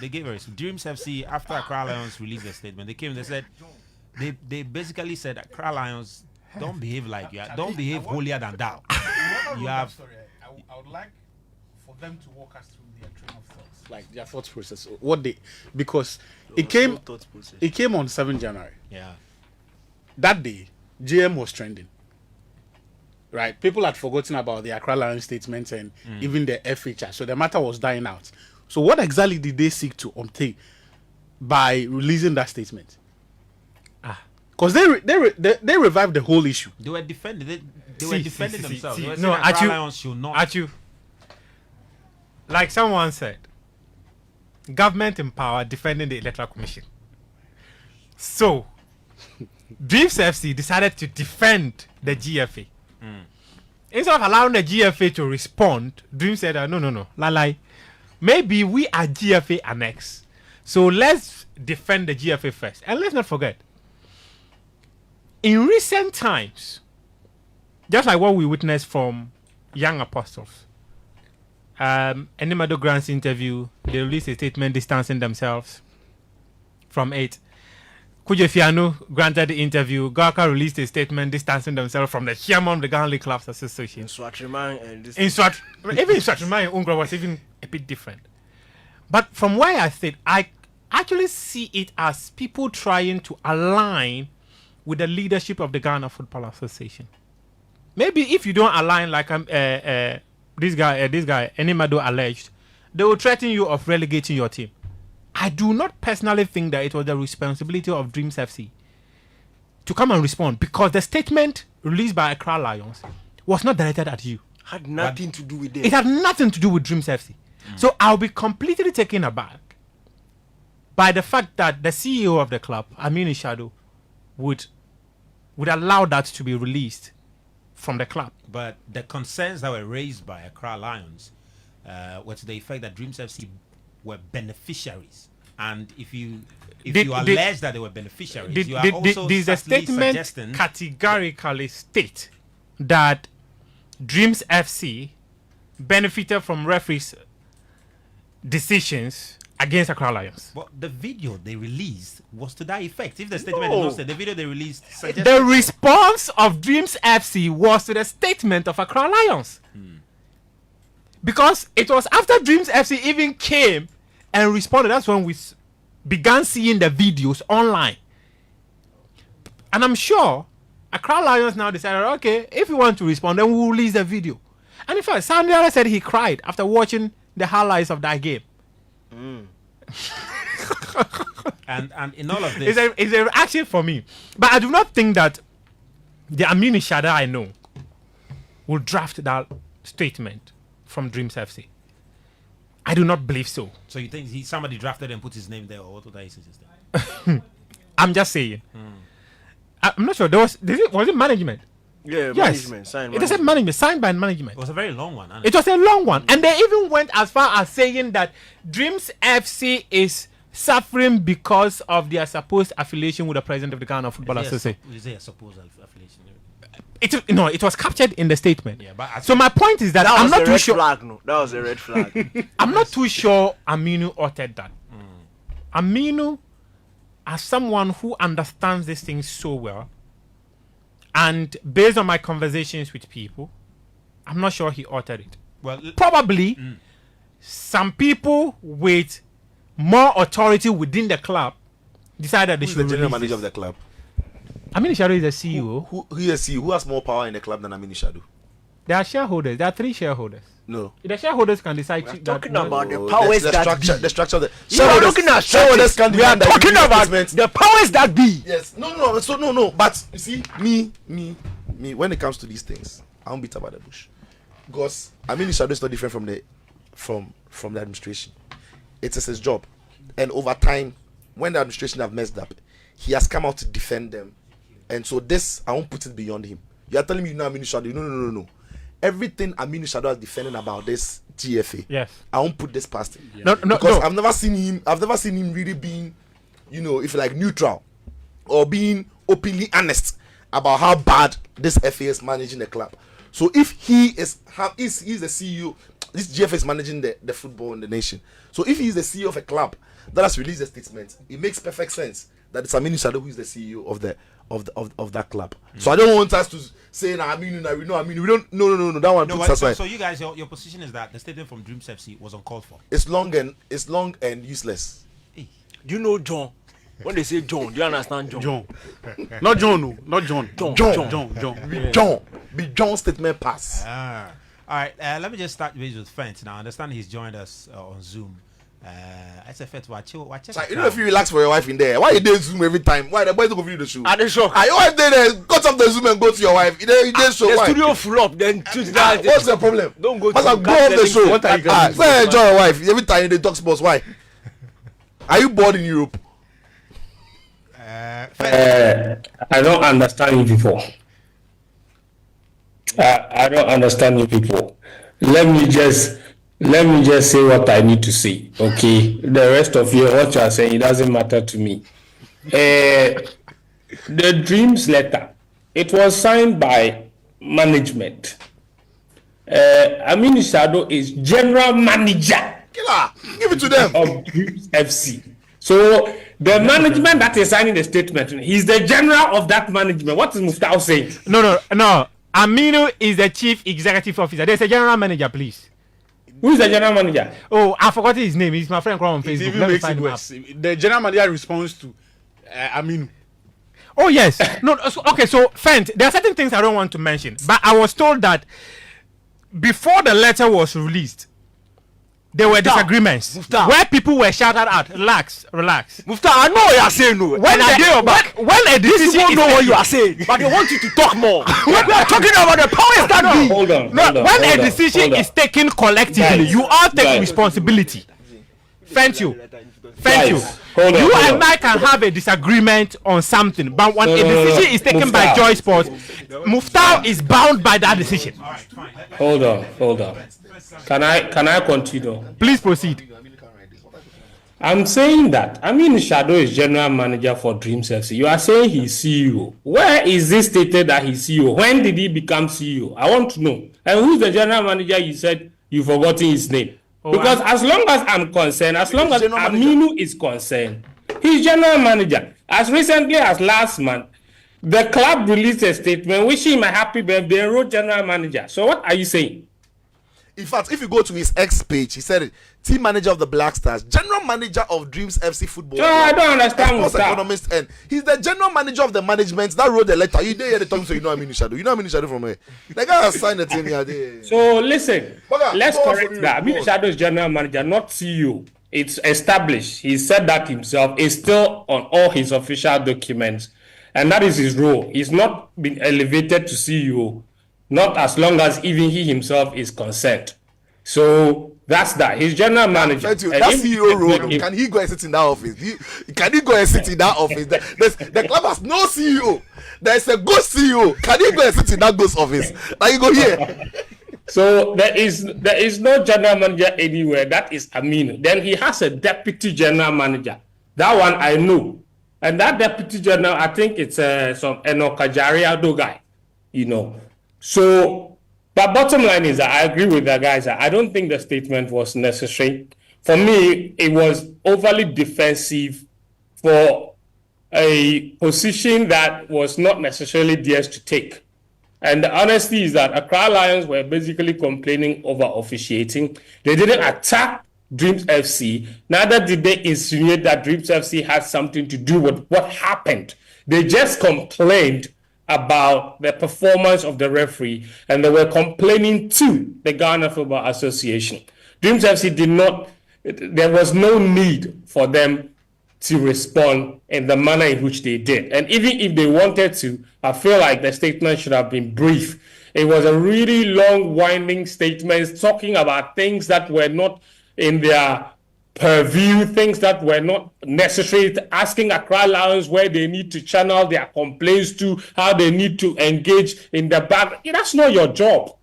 They gave a response. Dreams FC, after Accra Lions released their statement, they came and they said, they basically said, Accra Lions, don't behave like you are. Don't behave holier than thou. You have... I would like for them to walk us through their train of thoughts, like their thought process. Because it came on 7 January. Yeah. That day, GM was trending. Right, people had forgotten about the Accra Lions statements and even the FA chat, so the matter was dying out. So, what exactly did they seek to obtain by releasing that statement? Because they revived the whole issue. They were defending. They were defending themselves. They were saying No, Accra Lions should not. Like someone said, government in power defending the Electoral Commission. So, Dreams FC decided to defend the GFA. Instead of allowing the GFA to respond, Dream said, no, lie. Maybe we are GFA annex. So let's defend the GFA first. And let's not forget, in recent times, just like what we witnessed from Young Apostles, Anim Addo Grant's interview, they released a statement distancing themselves from it. Kujo Fiano granted the interview. Gaka released a statement distancing themselves from the chairman of the Ghana League Clubs Association. In Swatriman and this. Even in Swatriman and Ungra was even a bit different. But from where I sit, I actually see it as people trying to align with the leadership of the Ghana Football Association. Maybe if you don't align, like this guy, Anim Addo alleged, they will threaten you of relegating your team. I do not personally think that it was the responsibility of Dreams FC to come and respond, because the statement released by Accra Lions was not directed at you. Had nothing to do with them. It had nothing to do with Dreams FC. So I'll be completely taken aback by the fact that the CEO of the club, Anim Addo, would allow that to be released from the club. But the concerns that were raised by Accra Lions were to the effect that Dreams FC were beneficiaries, and if you allege that they were beneficiaries, you are also the statement suggesting categorically state that Dreams FC benefited from referees' decisions against Accra Lions. But the video they released was to that effect. If the statement is not said, the video they released suggested the response of Dreams FC was to the statement of Accra Lions. Because it was after Dreams FC even came and responded, that's when we began seeing the videos online. And I'm sure Accra Lions now decided, okay, if we want to respond, then we'll release the video. And in fact, Sandra said he cried after watching the highlights of that game. and in all of this, it's a reaction for me. But I do not think that the Amin Addo I know will draft that statement from Dreams FC. I do not believe so. So you think somebody drafted and put his name there, or what would I suggest? I'm just saying. I'm not sure. Was it management? Yeah, yes. management. It said management, signed by management. It was a very long one. It was a long one. And they even went as far as saying that Dreams FC is suffering because of their supposed affiliation with the president of the Ghana Football Association. Is there a supposed affiliation? It was captured in the statement. Yeah, but so my point is that I'm not too sure. That was a red flag. I'm not too sure Aminu uttered that. Aminu, as someone who understands these things so well, and based on my conversations with people, I'm not sure he uttered it. Well, probably some people with more authority within the club decided they Who's should the general release manager this. of the club? Amin Shado is the CEO. Who has more power in the club than Amin Shado? There are shareholders. There are 3 shareholders. No. The shareholders can decide. We're that talking no- about the Oh, powers the that structure, be. the structure of the You are looking at shareholders strategies. can We are demand that talking you give about statements. the powers that be. Yes. No. But you see, me. When it comes to these things, I don't beat about the bush, because Amin Shado is not different from the administration. It is his job, and over time, when the administration have messed up, he has come out to defend them, and so this I won't put it beyond him. You are telling me you know Amin Shado? No. Everything Amin Shado is defending about this GFA, Yes. I won't put this past him. No, Because no. I've never seen him really being, if you like, neutral or being openly honest about how bad this FA is managing the club. So if he's the CEO, this GFA is managing the football in the nation. So if he's the CEO of a club that has released a statement, it makes perfect sense that it's Aminu Shado who is the CEO of that club. So I don't want us to say Aminu, we know Aminu. We don't. No. That one puts us aside. So you guys, your position is that the statement from Dreams FC was uncalled for. It's long and useless. Do you know John? When they say John, do you understand John? John. Not John, no. Not John. John. Be John statement pass. All right, let me just start with Fent. Now, I understand he's joined us on Zoom. It's a Fent. Watch Like, if you relax for your wife in there, why you dey Zoom every time? Why the boys don't go for you the show? At the show. Your wife there, cut off the Zoom and go to your wife. You dey show. The Why? studio full up, then What's the problem? Don't go Must to go off the show. What are you gonna do? Say enjoy your wife every time they talk sports. Why? Are you bored in Europe? I don't understand you people. I don't understand you people. Let me just say what I need to say. Okay, the rest of you, what you are saying, it doesn't matter to me. The Dreams letter, it was signed by management. Amin Shado is general manager Killer, give it to them. of Dreams FC. So the management that is signing the statement, he's the general of that management. What is Muftau saying? No. Aminu is the chief executive officer. There's a general manager, please. Who is the general manager? Oh, I forgot his name. He's my friend on It Facebook. even Let me makes find it him up. worse. The general manager responds to Aminu. Oh yes. No. Okay. So Fent, there are certain things I don't want to mention, but I was told that before the letter was released, there were disagreements Mufta. where people were shouted out. Relax. Mufta, I know what you are saying. No. When And I the- get your back. when a These decision people is know what taken- you are saying, but they want you to talk more. We are talking about the powers that be. Hold on. when a decision is taken collectively, Guys, you all take guys. responsibility. Thank you. Guys, hold on, You hold and on. I can have a disagreement on something, but when a decision is taken by Mufta. Joy Sports, Muftau is bound by that decision. Hold on. Can I continue? Please proceed. I'm saying that Amin Shado is general manager for Dreams FC. You are saying he's CEO. Where is this stated that he's CEO? When did he become CEO? I want to know. And who's the general manager? You said you've forgotten his name. Because as long as I'm concerned, as long as general Aminu is concerned, he's general manager. As recently as last month, the club released a statement wishing him a happy birthday and wrote general manager. So what are you saying? In fact, if you go to his X page, he said it. Team manager of the Black Stars, general manager of Dreams FC Football. No, I don't understand Sports Muftau. economist, and he's the general manager of the management that wrote the letter. You didn't hear the talking, so you know Aminu Shado. You know Aminu Shado from where? The guy has signed the thing here. There. So listen, Baga, let's go on correct for that. you, Amin go on. Shado is general manager, not CEO. It's established. He said that himself. It's still on all his official documents, and that is his role. He's not been elevated to CEO, not as long as even he himself is concerned. So that's that. He's general manager. Thank you. And That if- CEO role, if- can he go and sit in that office? Can he go and sit in that office? The club has no CEO. There's a ghost CEO. Can he go and sit in that ghost office? Now you go here. So there is no general manager anywhere. That is Aminu. Then he has a deputy general manager. That one I know. And that deputy general, I think it's some Enokajariado guy. So, but bottom line is that I agree with the guys. I don't think the statement was necessary. For me, it was overly defensive for a position that was not necessarily theirs to take. And the honesty is that Accra Lions were basically complaining over officiating. They didn't attack Dreams FC. Neither did they insinuate that Dreams FC had something to do with what happened. They just complained about the performance of the referee, and they were complaining to the Ghana Football Association. Dreams FC did not, there was no need for them to respond in the manner in which they did. And even if they wanted to, I feel like the statement should have been brief. It was a really long, winding statement talking about things that were not in their purview, things that were not necessary, asking Accra Lions where they need to channel their complaints to, how they need to engage in the back. That's not your job.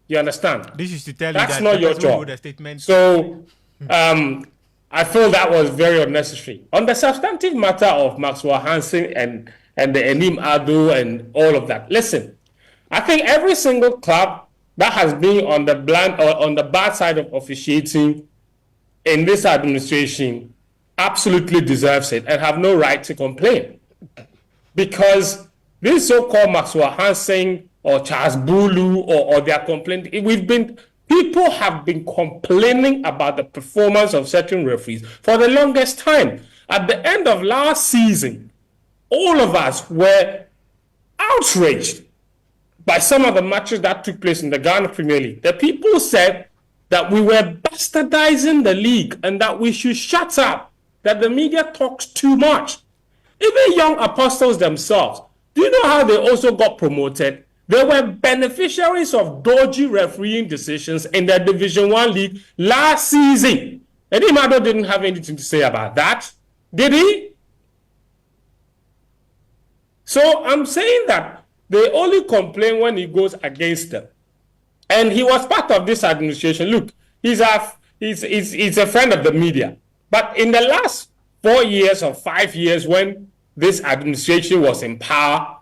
You understand? This is to tell That's you that not your job. the statement. So I feel that was very unnecessary. On the substantive matter of Maxwell Hansen and the Anim Addo and all of that, listen, I think every single club that has been on the bad side of officiating in this administration absolutely deserves it and have no right to complain. Because this so-called Maxwell Hansen or Charles Bulu or their complaint, people have been complaining about the performance of certain referees for the longest time. At the end of last season, all of us were outraged by some of the matches that took place in the Ghana Premier League. The people said that we were bastardizing the league and that we should shut up, that the media talks too much. Even young apostles themselves, do you know how they also got promoted? They were beneficiaries of dodgy refereeing decisions in the Division 1 league last season. Anim Addo didn't have anything to say about that, did he? So I'm saying that they only complain when he goes against them. And he was part of this administration. Look, he's a friend of the media. But in the last 4 years or 5 years when this administration was in power,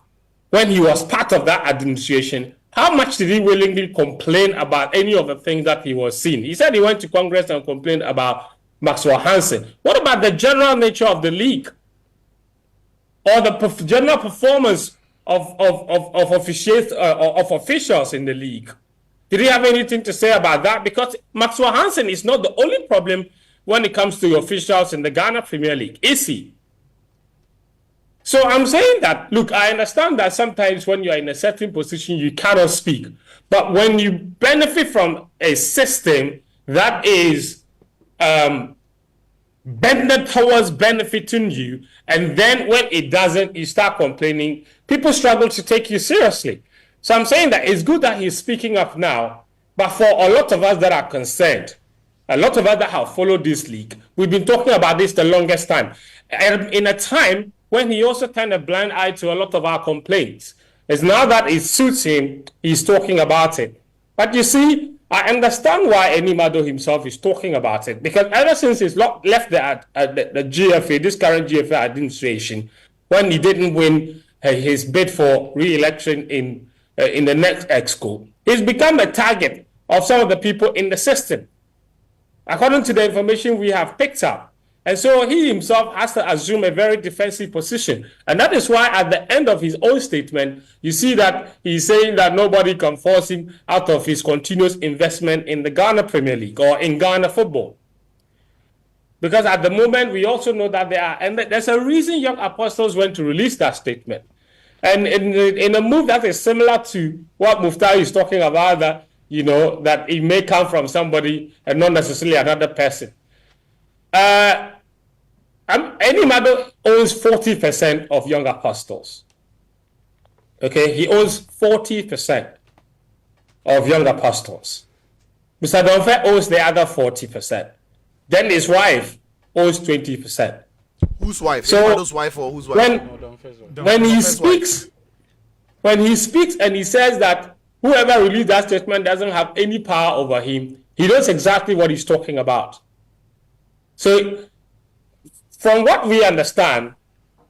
when he was part of that administration, how much did he willingly complain about any of the things that he was seeing? He said he went to Congress and complained about Maxwell Hansen. What about the general nature of the league? Or the general performance of officials in the league? Did he have anything to say about that? Because Maxwell Hansen is not the only problem when it comes to officials in the Ghana Premier League, is he? So I'm saying that, look, I understand that sometimes when you're in a certain position, you cannot speak. But when you benefit from a system that is bended towards benefiting you, and then when it doesn't, you start complaining, people struggle to take you seriously. So I'm saying that it's good that he's speaking up now, but for a lot of us that are concerned, a lot of us that have followed this league, we've been talking about this the longest time. And in a time when he also turned a blind eye to a lot of our complaints. It's now that it suits him, he's talking about it. But you see, I understand why Anim Addo himself is talking about it, because ever since he's left the GFA, this current GFA administration, when he didn't win his bid for re-election in the next exco, he's become a target of some of the people in the system, according to the information we have picked up. And so he himself has to assume a very defensive position. And that is why at the end of his own statement, you see that he's saying that nobody can force him out of his continuous investment in the Ghana Premier League or in Ghana football. Because at the moment, we also know that there's a reason young apostles went to release that statement. And in a move that is similar to what Muftar is talking about, that, you know, that it may come from somebody and not necessarily another person. Anim Addo owns 40% of Young Apostles. Okay, he owns 40% of Young Apostles. Mr. Donfe owns the other 40%. Then his wife owns 20%. Whose wife? So Addo's wife or whose wife? When he speaks and he says that whoever released that statement doesn't have any power over him, he knows exactly what he's talking about. So, from what we understand,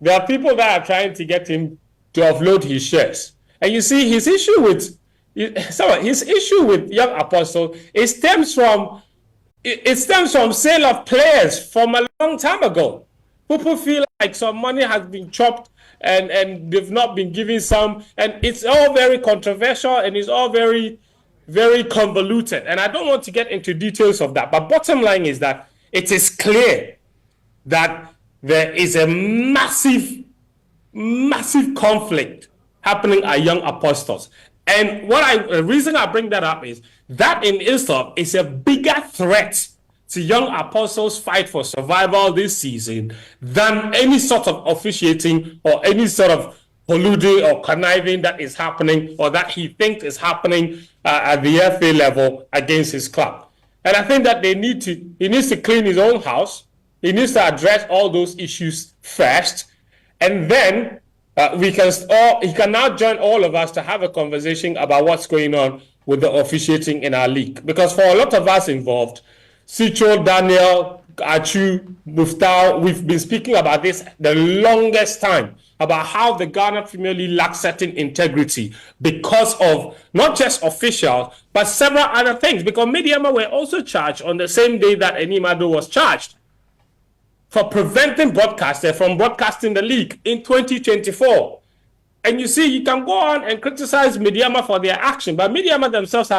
there are people that are trying to get him to offload his shares. And you see, his issue with Young Apostle, it stems from sale of players from a long time ago. People feel like some money has been chopped and they've not been given some, and it's all very controversial and it's all very, very convoluted. And I don't want to get into details of that. But bottom line is that it is clear that there is a massive conflict happening at Young Apostles. And the reason I bring that up is that in itself is a bigger threat to Young Apostles' fight for survival this season than any sort of officiating or any sort of colluding or conniving that is happening or that he thinks is happening at the FA level against his club. And I think that he needs to clean his own house. He needs to address all those issues first. And then he can now join all of us to have a conversation about what's going on with the officiating in our league. Because for a lot of us involved, Sicho, Daniel, Achu, Muftau, we've been speaking about this the longest time, about how the Ghana Premier League lacks certain integrity because of not just officials, but several other things. Because Mediama were also charged on the same day that Anim Addo was charged for preventing broadcasters from broadcasting the league in 2024. And you see, you can go on and criticize Mediama for their action, but Mediama themselves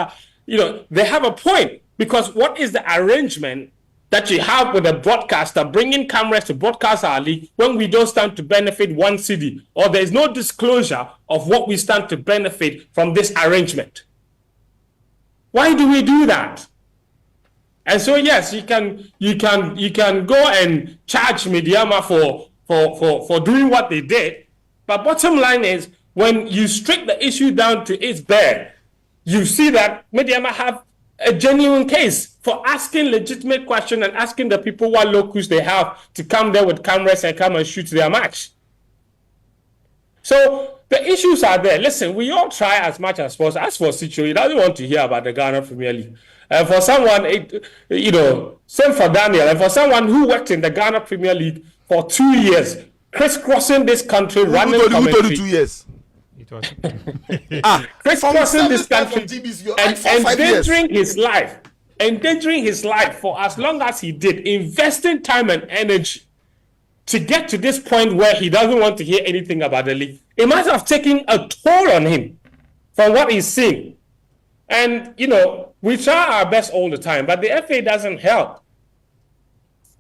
they have a point, because what is the arrangement that you have with a broadcaster bringing cameras to broadcast our league when we don't stand to benefit one city, or there's no disclosure of what we stand to benefit from this arrangement? Why do we do that? And so yes, you can go and charge Mediama for doing what they did, but bottom line is, when you strip the issue down to its bare, you see that Mediama have a genuine case for asking legitimate questions and asking the people what locus they have to come there with cameras and come and shoot their match. So the issues are there. Listen, we all try as much as possible. As for Sicho, he doesn't want to hear about the Ghana Premier League. And for someone, same for Daniel, and for someone who worked in the Ghana Premier League for 2 years, crisscrossing this country, running commentary. Who told you 2 years? Crisscrossing this country and endangering his life for as long as he did, investing time and energy to get to this point where he doesn't want to hear anything about the league. It must have taken a toll on him from what he's seen. And, we try our best all the time, but the FA doesn't help.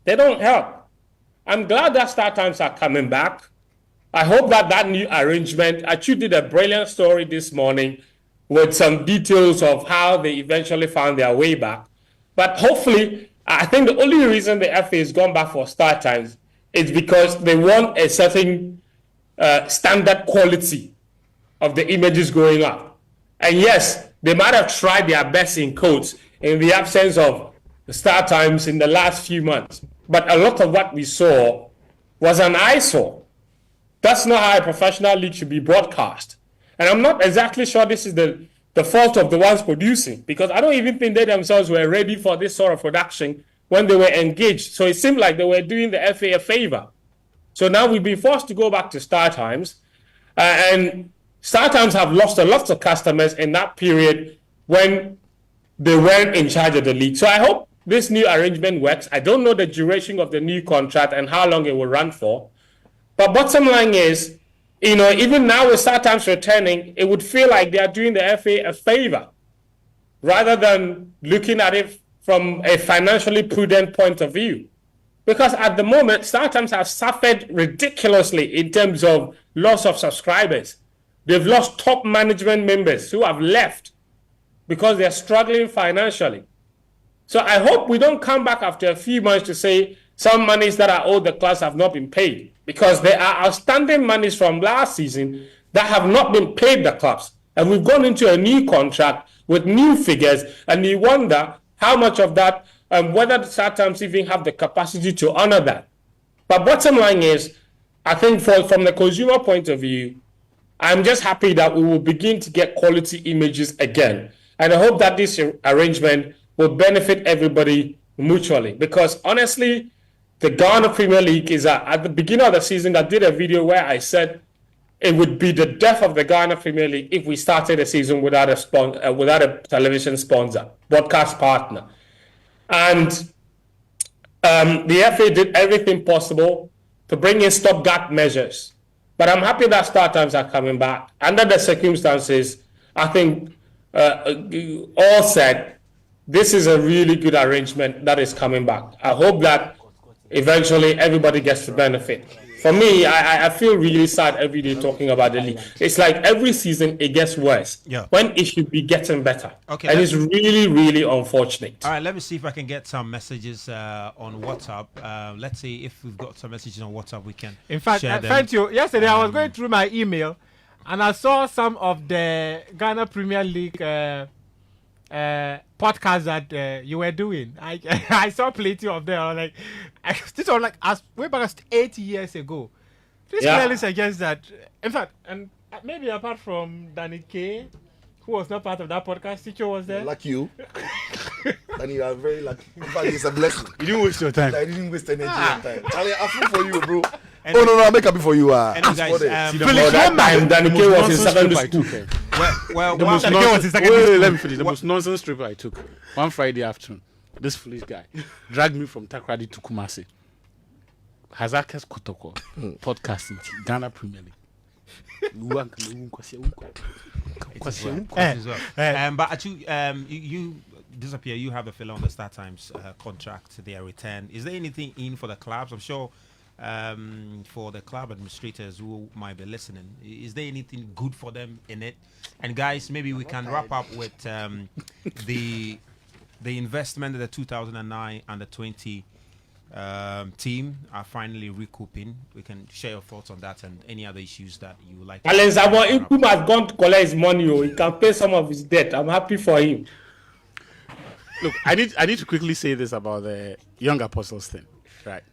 They don't help. I'm glad that Startimes are coming back. I hope that new arrangement, Achu did a brilliant story this morning with some details of how they eventually found their way back. But hopefully, I think the only reason the FA has gone back for Startimes is because they want a certain standard quality of the images going up. And yes, they might have tried their best in quotes in the absence of the Startimes in the last few months. But a lot of what we saw was an eyesore. That's not how a professional league should be broadcast. And I'm not exactly sure this is the fault of the ones producing, because I don't even think they themselves were ready for this sort of production when they were engaged. So it seemed like they were doing the FA a favor. So now we've been forced to go back to Startimes. And Startimes have lost a lot of customers in that period when they weren't in charge of the league. So I hope this new arrangement works. I don't know the duration of the new contract and how long it will run for. But bottom line is, even now with Startimes returning, it would feel like they are doing the FA a favor rather than looking at it from a financially prudent point of view. Because at the moment, Startimes have suffered ridiculously in terms of loss of subscribers. They've lost top management members who have left because they're struggling financially. So I hope we don't come back after a few months to say some monies that are owed the clubs have not been paid, because there are outstanding monies from last season that have not been paid the clubs. And we've gone into a new contract with new figures, and you wonder how much of that, whether the Startimes even have the capacity to honor that. But bottom line is, I think from the consumer point of view, I'm just happy that we will begin to get quality images again. And I hope that this arrangement will benefit everybody mutually. Because honestly, the Ghana Premier League is at the beginning of the season, I did a video where I said it would be the death of the Ghana Premier League if we started the season without a television sponsor, broadcast partner. And the FA did everything possible to bring in stopgap measures. But I'm happy that Startimes are coming back. Under the circumstances, I think all said, this is a really good arrangement that is coming back. I hope that eventually everybody gets to benefit. For me, I feel really sad every day talking about the league. It's like every season it gets worse when it should be getting better. Okay, and it's really, really unfortunate. All right, let me see if I can get some messages on WhatsApp. Let's see if we've got some messages on WhatsApp. We can. In fact, share them. thank you. Yesterday I was going through my email and I saw some of the Ghana Premier League podcasts that you were doing. I saw plenty of them. I was like, this was like as way back as 8 years ago. This clearly suggests that, in fact, and maybe apart from Danny K, who was not part of that podcast, Ticho was there. Like you. And you are very lucky. In fact, it's a blessing. You didn't waste your time. I didn't waste energy and time. Charlie, I feel for you, bro. Oh no, I'll make happy for you. Guys, Philip, don't mind. Danny K was in secondary school. The most nonsense. Wait, let me finish. The most nonsense trip I took one Friday afternoon. This foolish guy dragged me from Takrady to Kumasi. Hazakas Kotoko podcasting Ghana Premier League. But you disappear. You have a fellow on the Startimes contract. Their return. Is there anything in for the clubs? I'm sure. For the club administrators who might be listening, is there anything good for them in it? And guys, maybe we can wrap up with the investment that the 2009 under 20 team are finally recouping. We can share your thoughts on that and any other issues that you would like. Alan Zabon Inkum has gone to collect his money. He can pay some of his debt. I'm happy for him. Look, I need to quickly say this about the young apostles thing, right?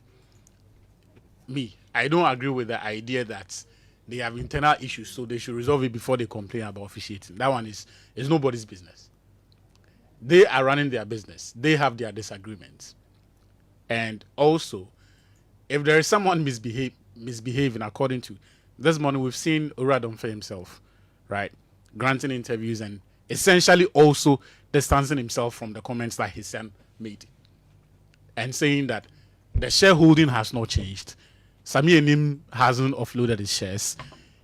I don't agree with the idea that they have internal issues, so they should resolve it before they complain about officiating. That one is nobody's business. They are running their business. They have their disagreements. And also, if there is someone misbehaving according to this morning, we've seen Uradomfe himself, right, granting interviews and essentially also distancing himself from the comments that his son made and saying that the shareholding has not changed. Sami Anim hasn't offloaded his shares.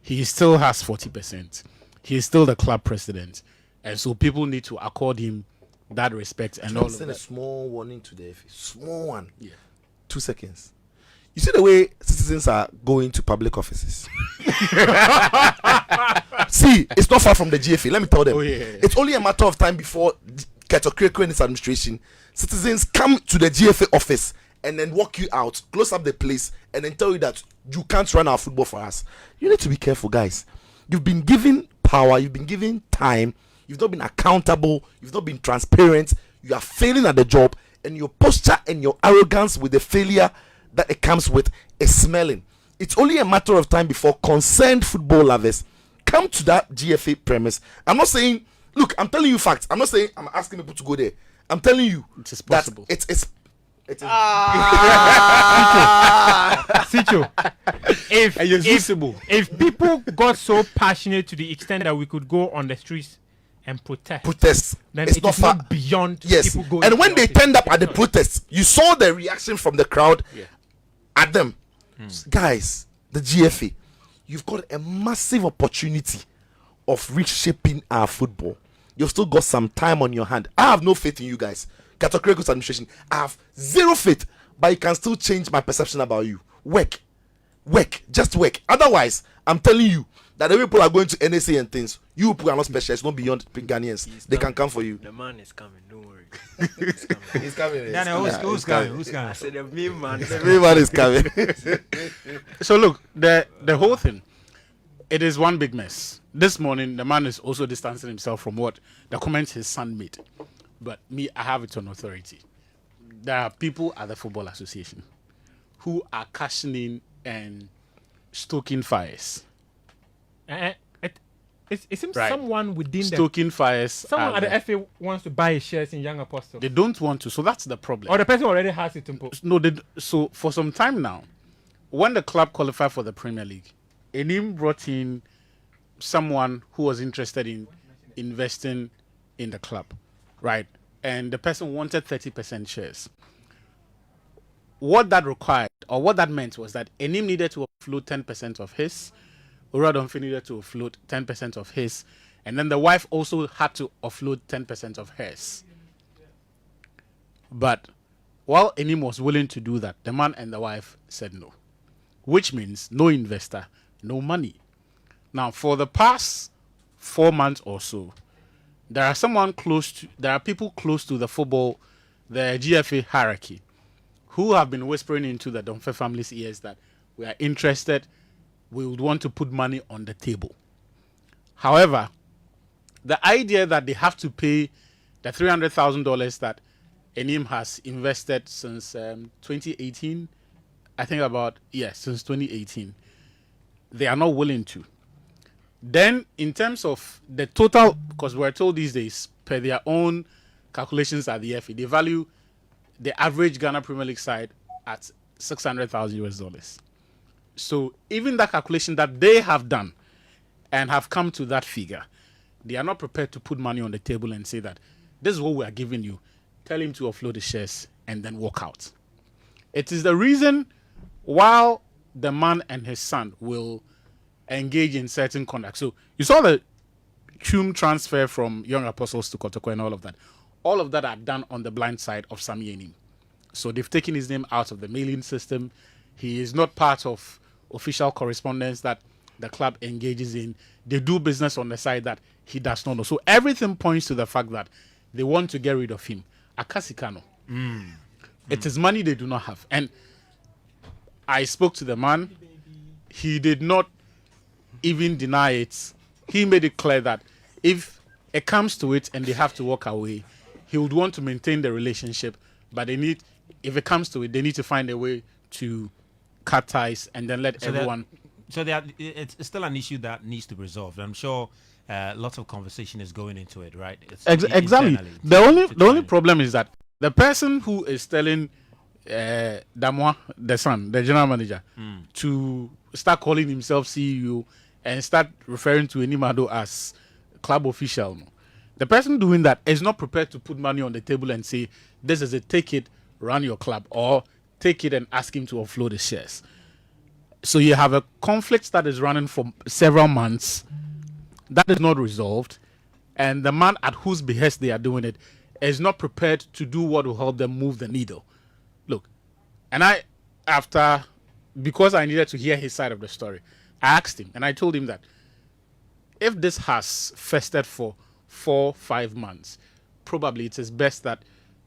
He still has 40%. He is still the club president. And so people need to accord him that respect and all of that. Send a small warning to the FA. Small one. Yeah. 2 seconds. You see the way citizens are going to public offices? See, it's not far from the GFA. Let me tell them. It's only a matter of time before Ketokireko and his administration, citizens come to the GFA office and then walk you out, close up the place, and then tell you that you can't run our football for us. You need to be careful, guys. You've been given power, you've been given time, you've not been accountable, you've not been transparent, you are failing at the job, and your posture and your arrogance with the failure that it comes with is smelling. It's only a matter of time before concerned football lovers come to that GFA premise. I'm not saying, look, I'm telling you facts. I'm not saying I'm asking people to go there. I'm telling you it is possible. It's Sicho, if people got so passionate to the extent that we could go on the streets and protest, then it's not far beyond people going. And when they turned up at the protests, you saw the reaction from the crowd at them. Guys, the GFA, you've got a massive opportunity of reshaping our football. You've still got some time on your hand. I have no faith in you guys. Katokreku's administration, I have zero faith, but you can still change my perception about you. Work, just work. Otherwise, I'm telling you that the people are going to NSA and things. You people are not special. It's not beyond Ghanaians. They can come for you. The man is coming. Don't worry. He's coming. Daniel, who's coming? I said the main man. The main man is coming. So look, the whole thing, it is one big mess. This morning, the man is also distancing himself from what the comments his son made. But me, I have it on authority. There are people at the Football Association who are cashing in and stoking fires. It seems someone within stoking fires. Someone at the FA wants to buy shares in Young Apostle. They don't want to, so that's the problem. Or the person already has it. No, so for some time now, when the club qualified for the Premier League, Anim brought in someone who was interested in investing in the club, right? And the person wanted 30% shares. What that required, or what that meant, was that Anim needed to offload 10% of his, Uradomfe needed to offload 10% of his, And then the wife also had to offload 10% of hers. But while Anim was willing to do that, the man and the wife said no, which means no investor, no money. Now, for the past 4 months or so, there are people close to the football, the GFA hierarchy, who have been whispering into the Domfe family's ears that we are interested, we would want to put money on the table. However, the idea that they have to pay the $300,000 that Anim has invested since 2018, I think since 2018, they are not willing to. Then, in terms of the total, because we're told these days, per their own calculations at the FA, they value the average Ghana Premier League side at $600,000. So, even that calculation that they have done and have come to that figure, they are not prepared to put money on the table and say that this is what we are giving you. Tell him to offload the shares and then walk out. It is the reason while the man and his son will engage in certain conduct. So you saw the Hume transfer from Young Apostles to Kotoko and all of that. All of that are done on the blind side of Sammy Anim. So they've taken his name out of the mailing system. He is not part of official correspondence that the club engages in. They do business on the side that he does not know. So everything points to the fact that they want to get rid of him. Akasikano. It is money they do not have. And I spoke to the man. He did not even deny it. He made it clear that if it comes to it and they have to walk away, he would want to maintain the relationship, but if it comes to it, they need to find a way to cut ties and then let everyone. It's still an issue that needs to be resolved. I'm sure lots of conversation is going into it, right? Exactly. The only problem is that the person who is telling Damwa, the son, the general manager, to start calling himself CEO and start referring to Anim Addo as club official, the person doing that is not prepared to put money on the table and say, this is it, take it, run your club, or take it and ask him to offload the shares. So you have a conflict that is running for several months that is not resolved, and the man at whose behest they are doing it is not prepared to do what will help them move the needle. Look, and because I needed to hear his side of the story, I asked him and I told him that if this has festered for 4-5 months, probably it is best that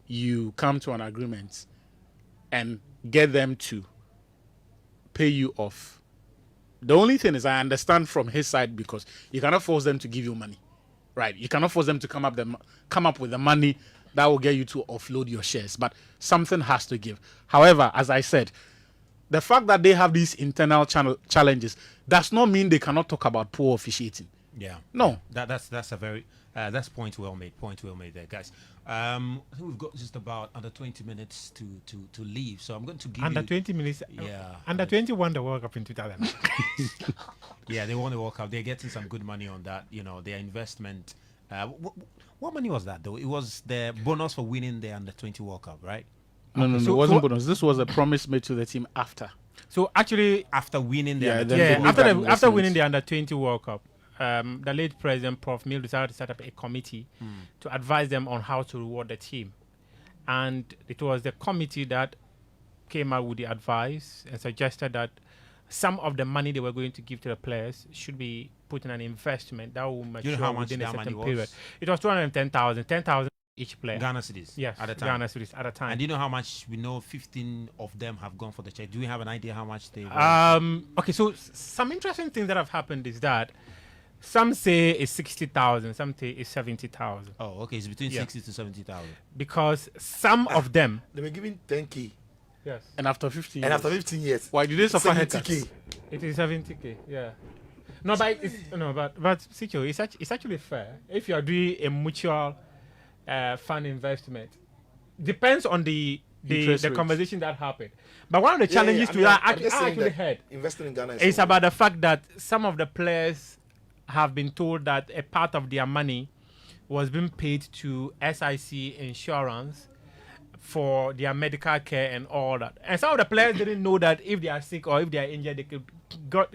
you come to an agreement and get them to pay you off. The only thing is, I understand from his side, because you cannot force them to give you money, right? You cannot force them to come up with the money that will get you to offload your shares, but something has to give. However, as I said, the fact that they have these internal challenges does not mean they cannot talk about poor officiating. Yeah. No. That's a very that's point well made. Point well made there, guys. I think we've got just about under 20 minutes to leave, so I'm going to give under you 20 minutes. Yeah. Under 20 won the World Cup in 2000. Yeah, they won the World Cup. They're getting some good money on that. You know, their investment. What money was that though? It was the bonus for winning the under 20 World Cup, right? No, it wasn't bonus. This was a promise made to the team after. So actually, after winning the after winning the under 20 World Cup, the late president, Prof. Mill, decided to set up a committee to advise them on how to reward the team. And it was the committee that came out with the advice and suggested that some of the money they were going to give to the players should be put in an investment that will mature within a certain period. It was 210,000, 10,000 each player. Ghana cedis. Yes, at a time. Ghana cedis at a time. And do you know how much? We know 15 of them have gone for the check. Do we have an idea how much they? Okay, so some interesting things that have happened is that some say it's 60,000, some say it's 70,000. Oh, okay, it's between 60 to 70,000. Because some of them they were giving 10K. Yes. And after 15 years. And after 15 years. Why do they suffer 70K? It is 70K, yeah. No, but Sicho, it's actually fair if you are doing a mutual fund investment. Depends on the conversation that happened. But one of the challenges I actually had investing in Ghana is about the fact that some of the players have been told that a part of their money was being paid to SIC insurance for their medical care and all that. And some of the players didn't know that if they are sick or if they are injured, they could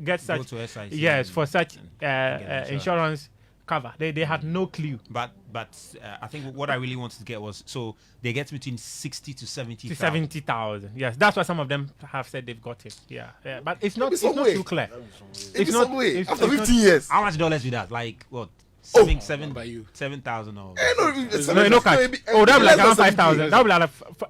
get such Go to SIC for such insurance cover. They had no clue. But I think what I really wanted to get was, so they get between 60 to 70. To 70,000. Yes, that's what some of them have said they've got it. Yeah. But it's not too clear. It's not way. it's- After it's 15 years. How much dollars with that? Like what? Oh. 7,000 or No cash. Oh, that would be like around 5,000. That would be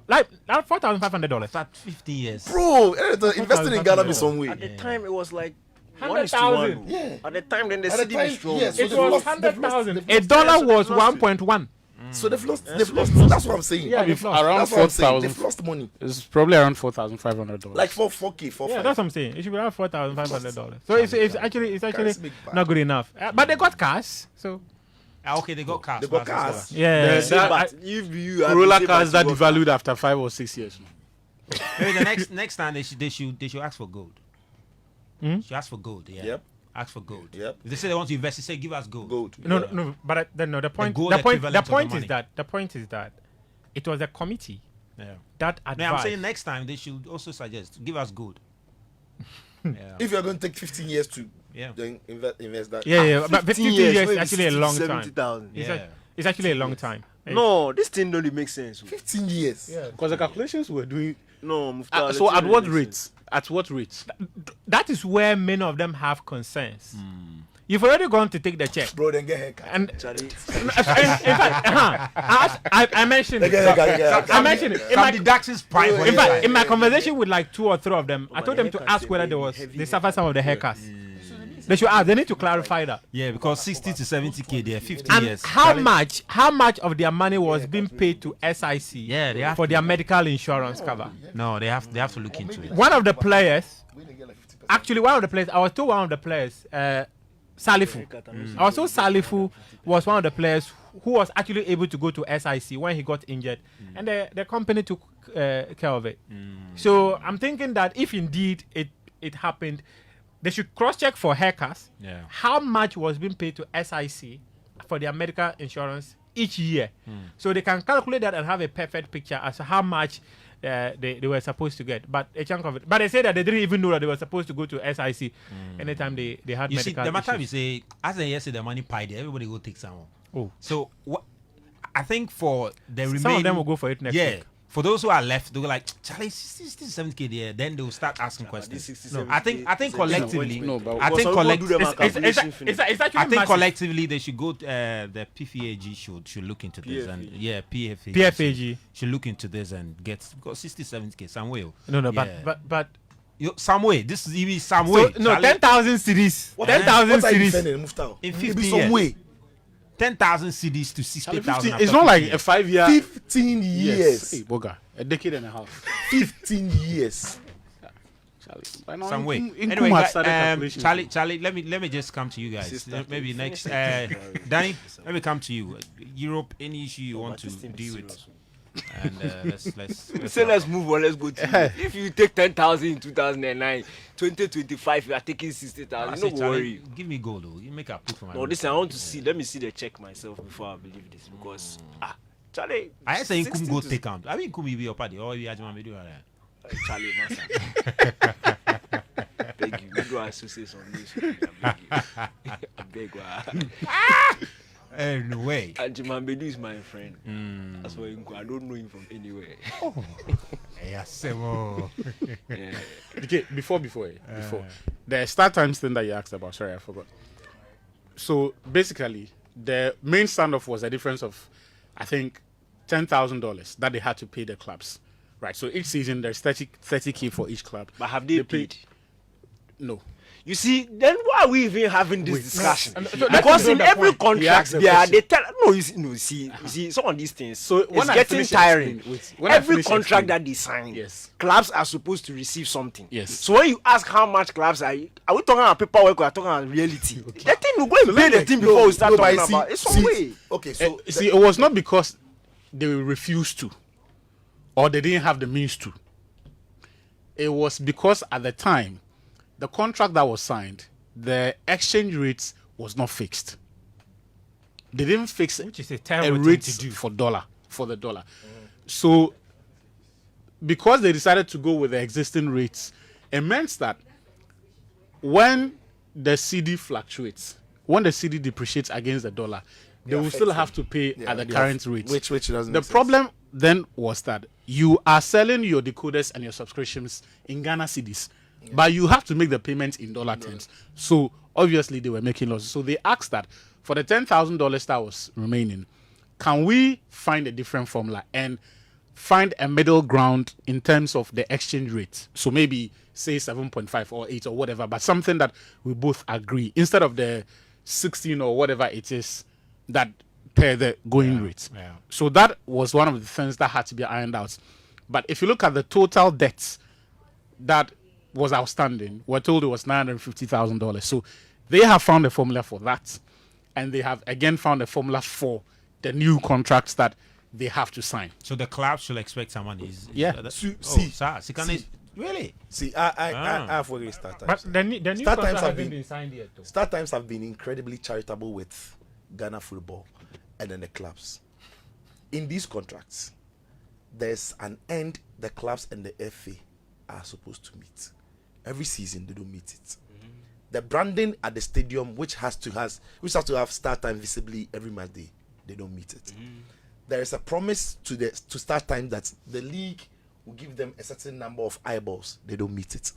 like $4,500. that 15 years. Bro, investing in Ghana be some way. At the time, it was like 100,000. 1:1. Yeah. At the time, then the At the city was time, strong. yes. So It they've was lost- 100,000. they've A lost- dollar was they've lost 1.1. So they've lost. That's what I'm saying. Yeah, they've lost. Around That's what I'm saying. 4,000. They've lost money. It's probably around $4,500. Like 4K, 4 Yeah, that's what I'm saying. It should be around $4,500. So it's actually make back. not good enough. But they got cash. So Okay, they got cars. They got cars. yeah. But you Corolla cars that devalued after 5 or 6 years. Maybe the next time they should ask for gold. Should ask for gold. Yeah. Yep. Ask for gold. Yep. If they say they want to invest, they say give us gold. Gold. No. But the point. gold The point equivalent of is the that it was a committee Yeah. that I advised. mean, I'm saying next time they should also suggest give us gold. Yeah. If you're going to take 15 years to Yeah. then invest that. Yeah. But 15 years is maybe actually a long 60, time. 70,000. Yeah. It's actually a long time. No, this thing don't really make sense. 15 years. Yeah. Because the calculations we're doing. No, Mufta, So the at thing what really makes sense. rates? At what rates? That is where many of them have concerns. You've already gone to take the check. Bro, then get haircut. And Charlie. in fact, I mentioned it. I mentioned it. Some deductions price. In fact, in my conversation with like 2 or 3 of them, I told them to ask whether they suffer some of the haircuts. They should ask. They need to clarify that. Yeah, because 60 to 70K there, 15 And years. how much of their money was being paid to SIC Yeah, they have for their medical insurance cover? No, they have to look into it. One of the players, actually I was told one of the players, Salifu. I was told Salifu was one of the players who was actually able to go to SIC when he got injured, and the company took care of it. So I'm thinking that if indeed it happened, they should cross-check for haircuts. Yeah. How much was being paid to SIC for their medical insurance each year, so they can calculate that and have a perfect picture as to how much they were supposed to get. But a chunk of it. But they said that they didn't even know that they were supposed to go to SIC anytime they had You see, medical the matter you issues. say, as they say, the money pie there, everybody go take some. Oh. So what? I think for the remaining, Some of them will go for it next week. For those who are left, they'll go like, Charlie, 70K there. Then they'll start asking questions. 60, I think collectively, No, but I think collectively, It's actually I think massive. collectively they should go. The PFAG should look into this, and PFAG PFAG. should look into this and get, because 60, 70K some way. No, Yeah. but Some way. This is even some so, way. no, Charlie. 10,000 cities. 10,000 What are you cities. defending, Mufta? In It be 15 some years. way. 10,000 CDs to 60,000. It's not like a 5-year. 15 years. Hey, Boga, a decade and a half. 15 years. Charlie, by now, Some way. Nkum Anyway, has started calculations. Charlie, let me just come to you guys. Maybe next, Danny, let me come to you. Europe, any issue you want to deal with, and Let's move on. Let's go to if you take 10,000 in 2009, 2025 you are taking 60,000. No worry. Give me gold though. You make a put for my. No, listen, I want to see. Let me see the check myself before I believe this, because Charlie. I say you 60 could go to- take out. I mean, could be your party or you ajima video. Charlie, master. Beg you. We do associate on this. I beg you. Anyway. Ajimambedu is my friend. That's why I don't know him from anywhere. Yes, Yeah. Okay, before the Startimes thing that you asked about, sorry, I forgot. So basically, the main standoff was a difference of, I think, $10,000 that they had to pay the clubs, right? So each season there's 30K for each club. But have they paid? No. You see, then why are we even having this discussion? So Because that's in the every point. contract, the they tell you see some of these things. So It's when I getting finish tiring. explaining, when I Every finish contract explaining- that they sign, Yes. clubs are supposed to receive something. Yes. So when you ask how much clubs are we talking about paperwork or are talking about reality? The thing we go and pay the thing before we start talking about. It's some way. Okay, so See, it was not because they refused to or they didn't have the means to. It was because at the time, the contract that was signed, the exchange rates was not fixed. They didn't fix Which is a a terrible thing rate to do. for the dollar. So because they decided to go with the existing rates, it meant that when the CD fluctuates, when the cedi depreciates against the dollar, they will still have to pay at the current rate. Which doesn't The make sense. problem then was that you are selling your decoders and your subscriptions in Ghana cedis, but you have to make the payments in dollar terms. So obviously they were making losses. So they asked that for the $10,000 that was remaining, can we find a different formula and find a middle ground in terms of the exchange rate? So maybe say 7.5 or 8 or whatever, but something that we both agree instead of the 16 or whatever it is that per the going rate. Yeah. So that was one of the things that had to be ironed out. But if you look at the total debts that was outstanding, we're told it was $950,000. So they have found a formula for that, and they have again found a formula for the new contracts that they have to sign. So the club should expect some money. Really? See, I have worked with Startimes. But the new Startimes contract have hasn't been been signed yet, though. Startimes have been incredibly charitable with Ghana football and then the clubs. In these contracts, there's an end the clubs and the FA are supposed to meet. Every season they don't meet it. The branding at the stadium, which has to have Startime visibly every match day, they don't meet it. There is a promise to Startime that the league will give them a certain number of eyeballs. They don't meet it.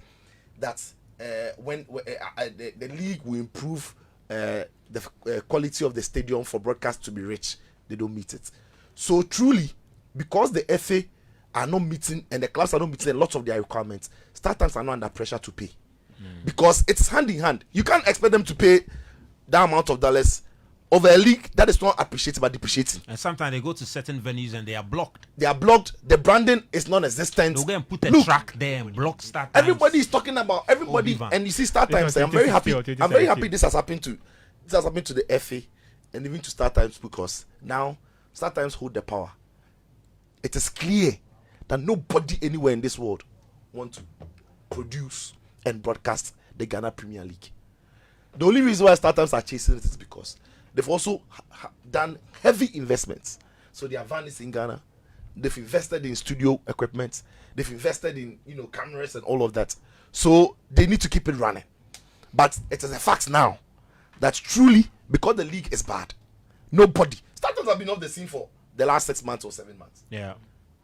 That the league will improve the quality of the stadium for broadcast to be rich. They don't meet it. So truly, because the FA are not meeting and the clubs are not meeting a lot of their requirements, Startimes are not under pressure to pay. Because it's hand in hand. You can't expect them to pay that amount of dollars over a league that is not appreciated but depreciating. And sometimes they go to certain venues and they are blocked. They are blocked. The branding is non-existent. They'll go and put a track there and block Startimes. Everybody is talking about everybody, and you see Startimes. I'm very happy. I'm very happy this has happened to the FA and even to Startimes, because now Startimes hold the power. It is clear that nobody anywhere in this world want to produce and broadcast the Ghana Premier League. The only reason why Startimes are chasing it is because they've also done heavy investments. So their van is in Ghana. They've invested in studio equipment. They've invested in cameras and all of that. So they need to keep it running. But it is a fact now that truly, because the league is bad, nobody. Startimes have been off the scene for the last 6 months or 7 months. Yeah.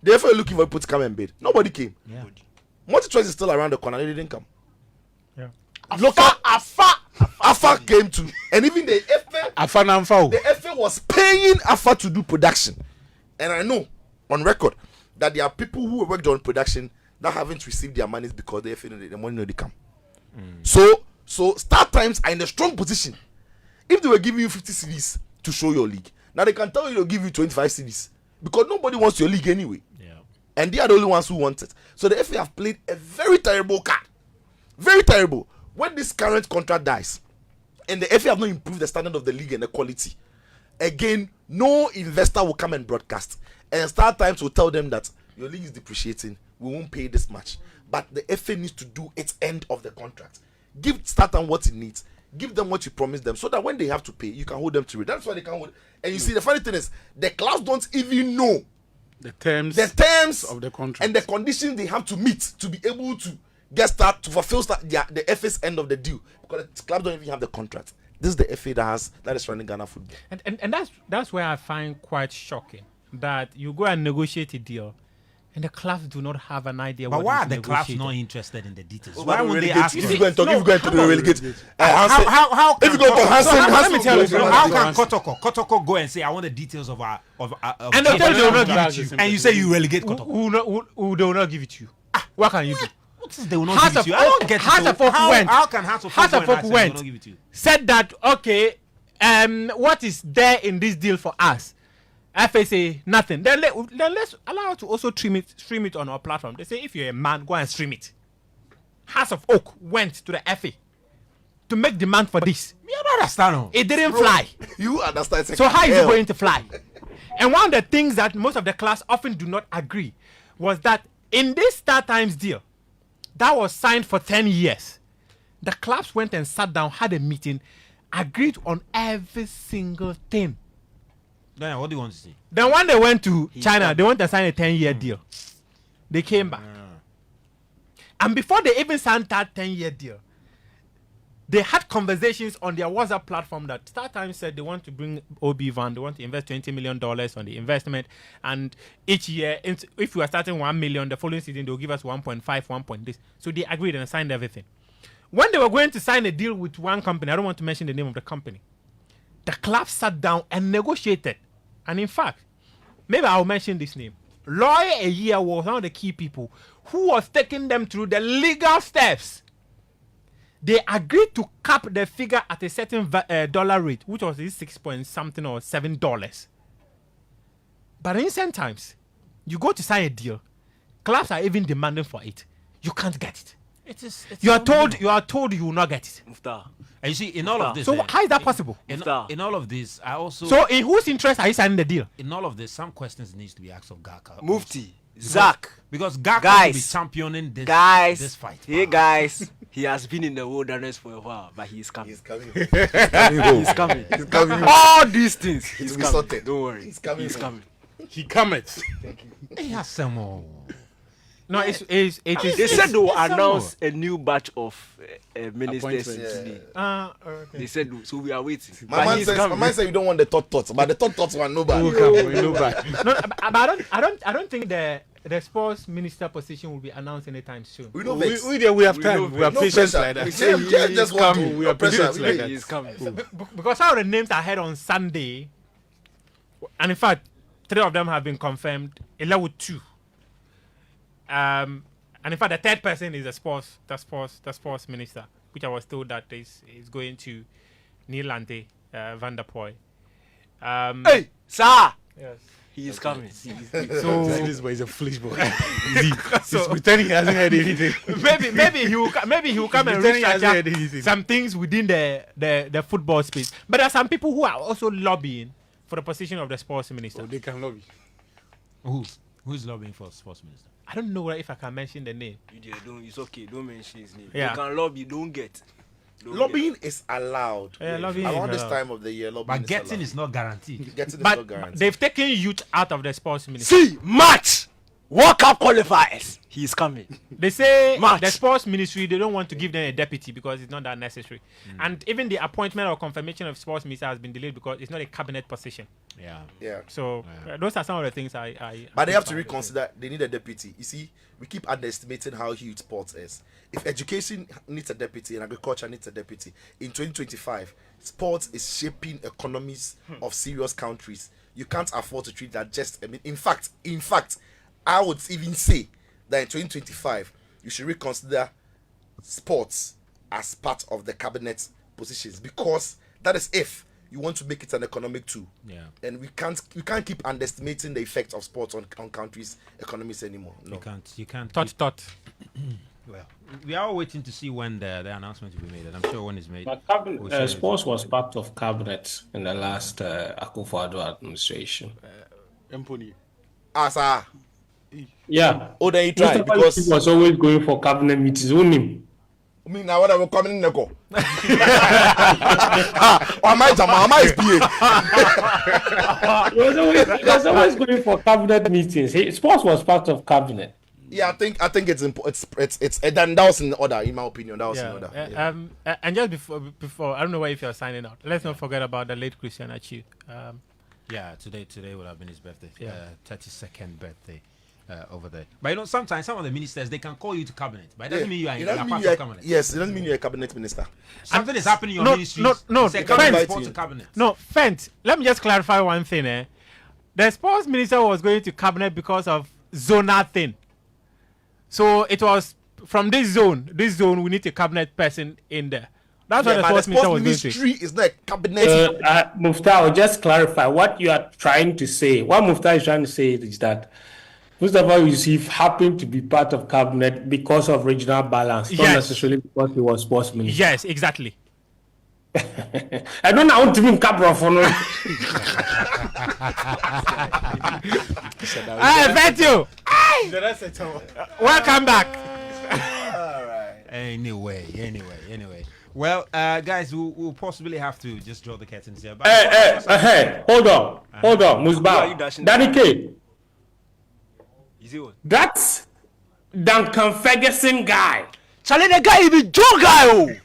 They were looking for people to come and bid. Nobody came. Yeah. Multi-choice is still around the corner. They didn't come. Yeah. Local Afa came to, and even the FA was paying Afa to do production. And I know on record that there are people who worked on production that haven't received their monies because the FA the money no they come. So Startimes are in a strong position. If they were giving you 50 cedis to show your league, now they can tell you they'll give you 25 cedis because nobody wants your league anyway. Yeah. And they are the only ones who want it. So the FA have played a very terrible card. Very terrible. When this current contract dies, and the FA have not improved the standard of the league and the quality, again, no investor will come and broadcast. And Startimes will tell them that your league is depreciating, we won't pay this much. But the FA needs to do its end of the contract. Give Startimes what it needs. Give them what you promised them, so that when they have to pay, you can hold them to it. That's why they can hold. And you see, the funny thing is, the clubs don't even know the terms of the contract and the conditions they have to meet to be able to to fulfill the FA's end of the deal, because the clubs don't even have the contract. This is the FA that is running Ghana football. And that's where I find quite shocking that you go and negotiate a deal, and the clubs do not have an idea. But what why is are the clubs negotiated. not interested in the details? Oh, Why would they ask? If you go and talk, to the relegate, How if you go to Hansen, let me tell you, how can Hansen, Kotoko go and say I want the details of our And they'll tell you they will not give it to you. and you say you relegate Who Kotoko? they will not give it to you? What can you do? What is they will not give it to you? I don't get it. Heart of Oak went. How can Heart of Heart of Oak Oak go and went. not give it to you? Said that okay, what is there in this deal for us? FA say nothing. Then let's allow to also stream it on our platform. They say if you're a man, go and stream it. House of Oak went to the FA to make demand for this. Me, I don't understand. It didn't fly. you understand? So how is it going to fly? And one of the things that most of the class often do not agree was that in this Startimes deal that was signed for 10 years, the clubs went and sat down, had a meeting, agreed on every single thing. Then what do you want to say? Then when they went to China, they went to sign a 10-year deal. They came back. And before they even signed that 10-year deal, they had conversations on their WhatsApp platform that Startimes said they want to bring OB Van, they want to invest $20 million on the investment, and each year, if we are starting 1 million, the following season they'll give us 1.5, 1 point this. So they agreed and signed everything. When they were going to sign a deal with one company, I don't want to mention the name of the company, the club sat down and negotiated. And in fact, maybe I'll mention this name. Lawyer a year was one of the key people who was taking them through the legal steps. They agreed to cap the figure at a certain dollar rate, which was 6 point something or $7. But in recent times, you go to sign a deal, clubs are even demanding for it. You can't get it. You are told you will not get it. Mufta. And you see, in all of this, So how is that possible? in all of this, I also So in whose interest are you signing the deal? in all of this, some questions needs to be asked of Gaka. Mufti. Zach. Because Gaka Guys. will be championing this Guys. this fight. Hey guys. He has been in the wilderness for a while, but he is coming. He's coming. He's coming. He's coming. All these things. He's will be coming. sorted. Don't worry. He's coming. He's coming. He cometh. He has some more. No, it is. They said they will announce a new batch of ministers Appointments. today. Okay. They said so. We are waiting. My But man he's says, coming. you don't want the thoughts, but the thoughts one nobody. No, but I don't think the sports minister position will be announced anytime soon. We know We vex. have time. We are No patient pressure. like We that. say just want to. We are pressure. patient like that. He's coming. Because some of the names I heard on Sunday, and in fact, 3 of them have been confirmed. 2. And in fact, the third person is the sports minister, which I was told that is going to Neelante Van der Poel. Hey, sir. Yes. He is coming. See, this boy is a foolish boy. He's pretending he hasn't heard anything. maybe he will come and Pretending he hasn't heard restructure anything. some things within the football space. But there are some people who are also lobbying for the position of the sports minister. Oh, they can lobby. Who's lobbying for sports minister? I don't know if I can mention the name. It's okay. Don't mention his name. Yeah. You can lobby. Don't get. Lobbying is allowed. Yeah, lobbying is Around this allowed. time of the year, lobbying But getting allowed. is not guaranteed. Getting is But not guaranteed. they've taken youth out of the sports minister. See, match. World Cup qualifiers. He is coming. They say Match. the sports ministry, they don't want to give them a deputy because it's not that necessary. And even the appointment or confirmation of sports minister has been delayed because it's not a cabinet position. Yeah. Yeah. So those are some of the things I But they have to reconsider. They need a deputy. You see, we keep underestimating how huge sports is. If education needs a deputy and agriculture needs a deputy, in 2025, sports is shaping economies of serious countries. You can't afford to treat that just. I mean, in fact, I would even say that in 2025, you should reconsider sports as part of the cabinet positions, because that is if you want to make it an economic tool. Yeah. And we can't keep underestimating the effect of sports on countries' economies anymore. No. You can't. Thought. Well, we are all waiting to see when the announcement will be made, and I'm sure when it's made. But we'll share it. sports was part of cabinet in the last Akufo-Addo administration. Empony. Sir. Yeah. Oh, then you try Mr. because He was always going for cabinet meetings. Who knew? I mean now what are we coming in the go? Am I PA? He was always going for cabinet meetings. Sports was part of cabinet. Yeah, I think it's important. It's that was in order, in my opinion. That was in order. Yeah. And just before, I don't know if you're signing out. Let's not forget about the late Christian Achi. Yeah, today would have been his birthday. Yeah. 32nd birthday over there. But you know, sometimes some of the ministers, they can call you to cabinet, but it doesn't mean you are part of cabinet. Yes, it doesn't mean you're a cabinet minister. Something is happening in your ministry. No, Say, Fent. cabinet report to cabinet. No, Fent, let me just clarify one thing. The sports minister was going to cabinet because of zonal thing. So it was from this zone, we need a cabinet person in there. That's what the sports minister was going to. Ministry is not a cabinet. Mufta, I'll just clarify what you are trying to say. What Mufta is trying to say is that Mustafa Yusuf happened to be part of cabinet because of regional balance, not necessarily because he was sports minister. Yes, exactly. I don't want to be in Cabra for no. Thank you. Welcome back. All right. Anyway. Well, guys, we'll possibly have to just draw the curtains here. But Hey, hold on, Musba. Danny K. That's Duncan Ferguson guy. Charlie, the guy is a Joe guy.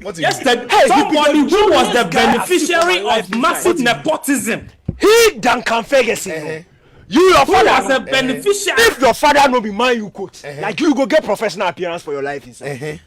What do you Yesterday, Hey, somebody Peter, who was the this guy beneficiary has of massive nepotism, He Duncan Ferguson. Uh-huh. You your who father. was a beneficiary. If your father no be man, you coach. Like you go get professional appearance for your life inside.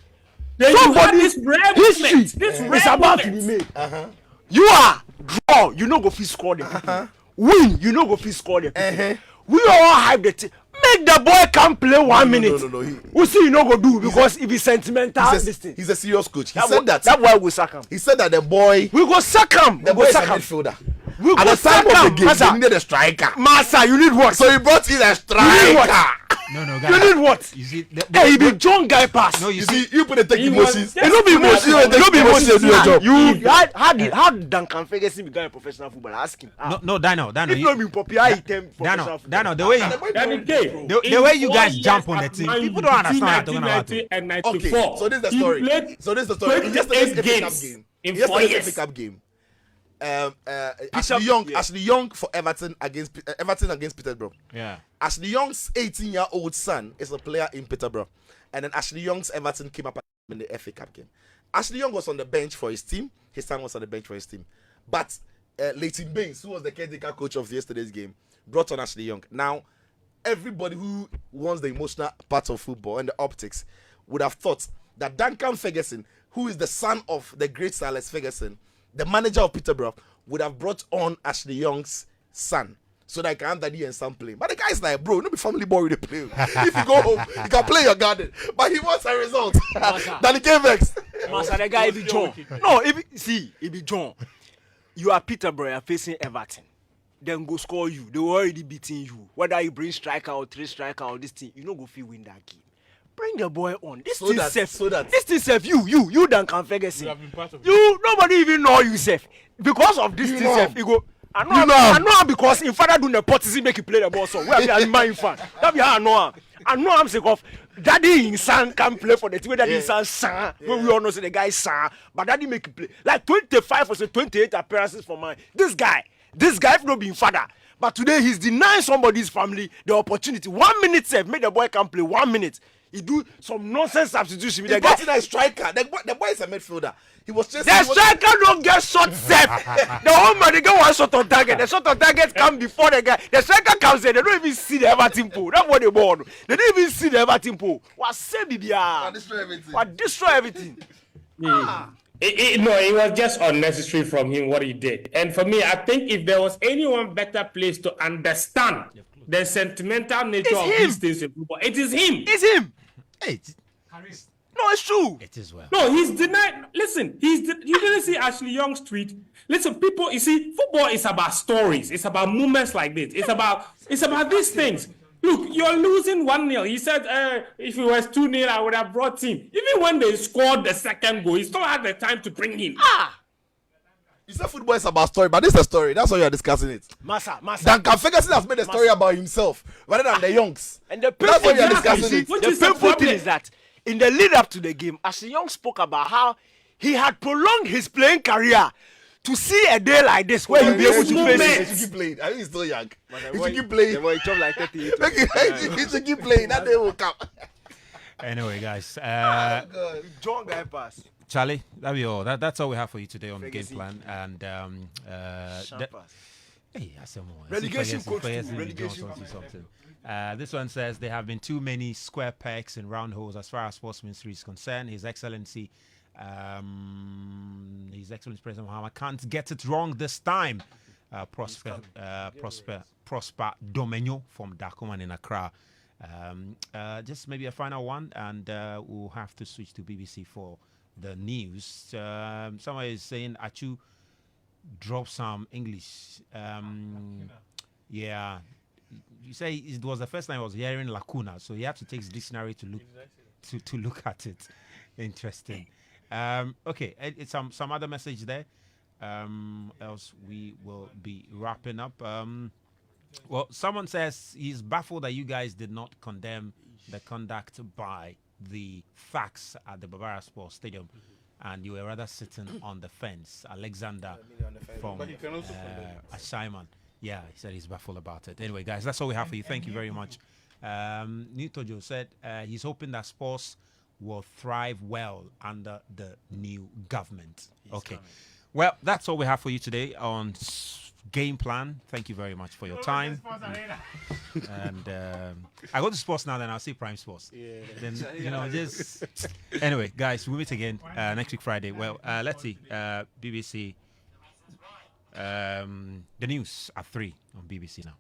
Then you had Somebody this rare history movement. This is rare about to be movement. made. You are draw, you know go fit score the people. Win, you know go fit score the people. We all hype the team. Make the boy come play 1 minute. No. We see you know go do because if he's sentimental, this thing. He's a serious coach. He said that. That's why we sack him. He said that the boy. We go sack him. The We boy go is a sack him. midfielder. We At go the time sack of the him. game, Massa, they needed a striker. Massa, you need what? So he brought in a You need striker. what? No, You guys. need what? You see, Hey, he be John guy pass. no, You see, you put the take He was emotions. just- It no be emotion. You It no be emotion to do your job. You- How did Duncan Ferguson become a professional footballer? Ask him. no, Dano. If not be popular, he turned professional Dano, footballer. the way you, Danny K. The way you In guys 4 jump years on the at team, Man people U don't understand between what I'm talking 1990 and Okay, 94. so this is the He story. played So this is the story. 28 FA Cup games game. in 4 Yesterday's years. FA Cup game. Ashley Young for Everton against Peterborough. yeah. Ashley Young's 18-year-old son is a player in Peterborough, and then Ashley Young's Everton came up in the FA Cup game. Ashley Young was on the bench for his team. His son was on the bench for his team, but Leighton Baines, who was the caretaker coach of yesterday's game, brought on Ashley Young. Now, everybody who wants the emotional part of football and the optics would have thought that Duncan Ferguson, who is the son of the great Sir Alex Ferguson, the manager of Peterborough, would have brought on Ashley Young's son so that I can have Daddy and son playing. But the guy's like, bro, no be family boy with the play. If you go home, you can play your garden. But he wants a result. Danny came vexed. Master, the guy be John. No, if be John, you are Peterborough, you are facing Everton. Then go score you. They were already beating you. Whether you bring striker or 3 striker or this thing, you no go feel win that game. Bring the boy on. This thing safe. You Duncan Ferguson. You nobody even know you safe. Because of this thing safe, you go. I know him because in father do nepotism make you play the ball. So where be a man fan? That be how I know him. I know him sake of daddy in son can play for the team. Daddy in son. When we all know say the guy son, but daddy make you play like 25 or 28 appearances for mine. This guy if not being father. But today he's denying somebody's family the opportunity. 1 minute safe, make the boy can play 1 minute. He do some nonsense substitution. He brought in a striker. The boy is a midfielder. He was just. The striker don't get shot safe. The whole man they get one shot on target. The shot on target come before the guy. The striker comes there. They don't even see the Everton pole. That's what they want. They don't even see the Everton pole. What say Bibia? What destroy everything? No, it was just unnecessary from him what he did. And for me, I think if there was anyone better placed to understand the sentimental nature of these things in football, it is him. It's him. Hey, No, it's true. it is well. No, he's denied. Listen, you didn't see Ashley Young's tweet. Listen, people, you see, football is about stories. It's about moments like this. It's about these things. Look, you're losing 1-0. He said, if it was 2-0, I would have brought him. Even when they scored the second goal, he still had the time to bring him. You said football is about story, but this is a story. That's why you are discussing it. Massa. Duncan Ferguson has made a story about himself rather than the Youngs. And the That's painful why you are thing discussing it. Which the is the painful thing problem. is that in the lead up to the game, Ashley Young spoke about how he had prolonged his playing career to see a day like this where he'll be able to moment. face it. He should keep playing. I think he's still young. He boy- should keep playing. The boy chopped like 38. He should keep playing. That day will come. Anyway, guys, John guy pass. Charlie, that'll be all. That's all we have for you today on the game Ferguson. plan. And Pass. hey, that's some more. Relegation See, coach Ferguson, too, Ferguson relegation Johnson, something. This one says there have been too many square pegs in round holes as far as sports ministry is concerned. His Excellency President Muhammad can't get it wrong this time. Prosper Domenyo from Dacoman in Accra. Just maybe a final one, and we'll have to switch to BBC for the news. Someone is saying Achu drop some English. Yeah, you say it was the first time I was hearing lacuna, so you have to take his dictionary to look at it. Interesting. Okay, it's some other message there. Else we will be wrapping up. Well, someone says he's baffled that you guys did not condemn the conduct by the facts at the Bavaria Sports Stadium, and you were rather sitting on the fence. Alexander from Ashaiman. Yeah, he said he's baffled about it. Anyway, guys, that's all we have for you. Thank you very much. Nitojo said he's hoping that Sports will thrive well under the new government. Okay. Well, that's all we have for you today on Game Plan. Thank you very much for your time. And I go to sports now, then I'll see Prime Sports. Yeah. Then, just... Anyway, guys, we'll meet again next week, Friday. Well, let's see. BBC, the news at 3 on BBC now.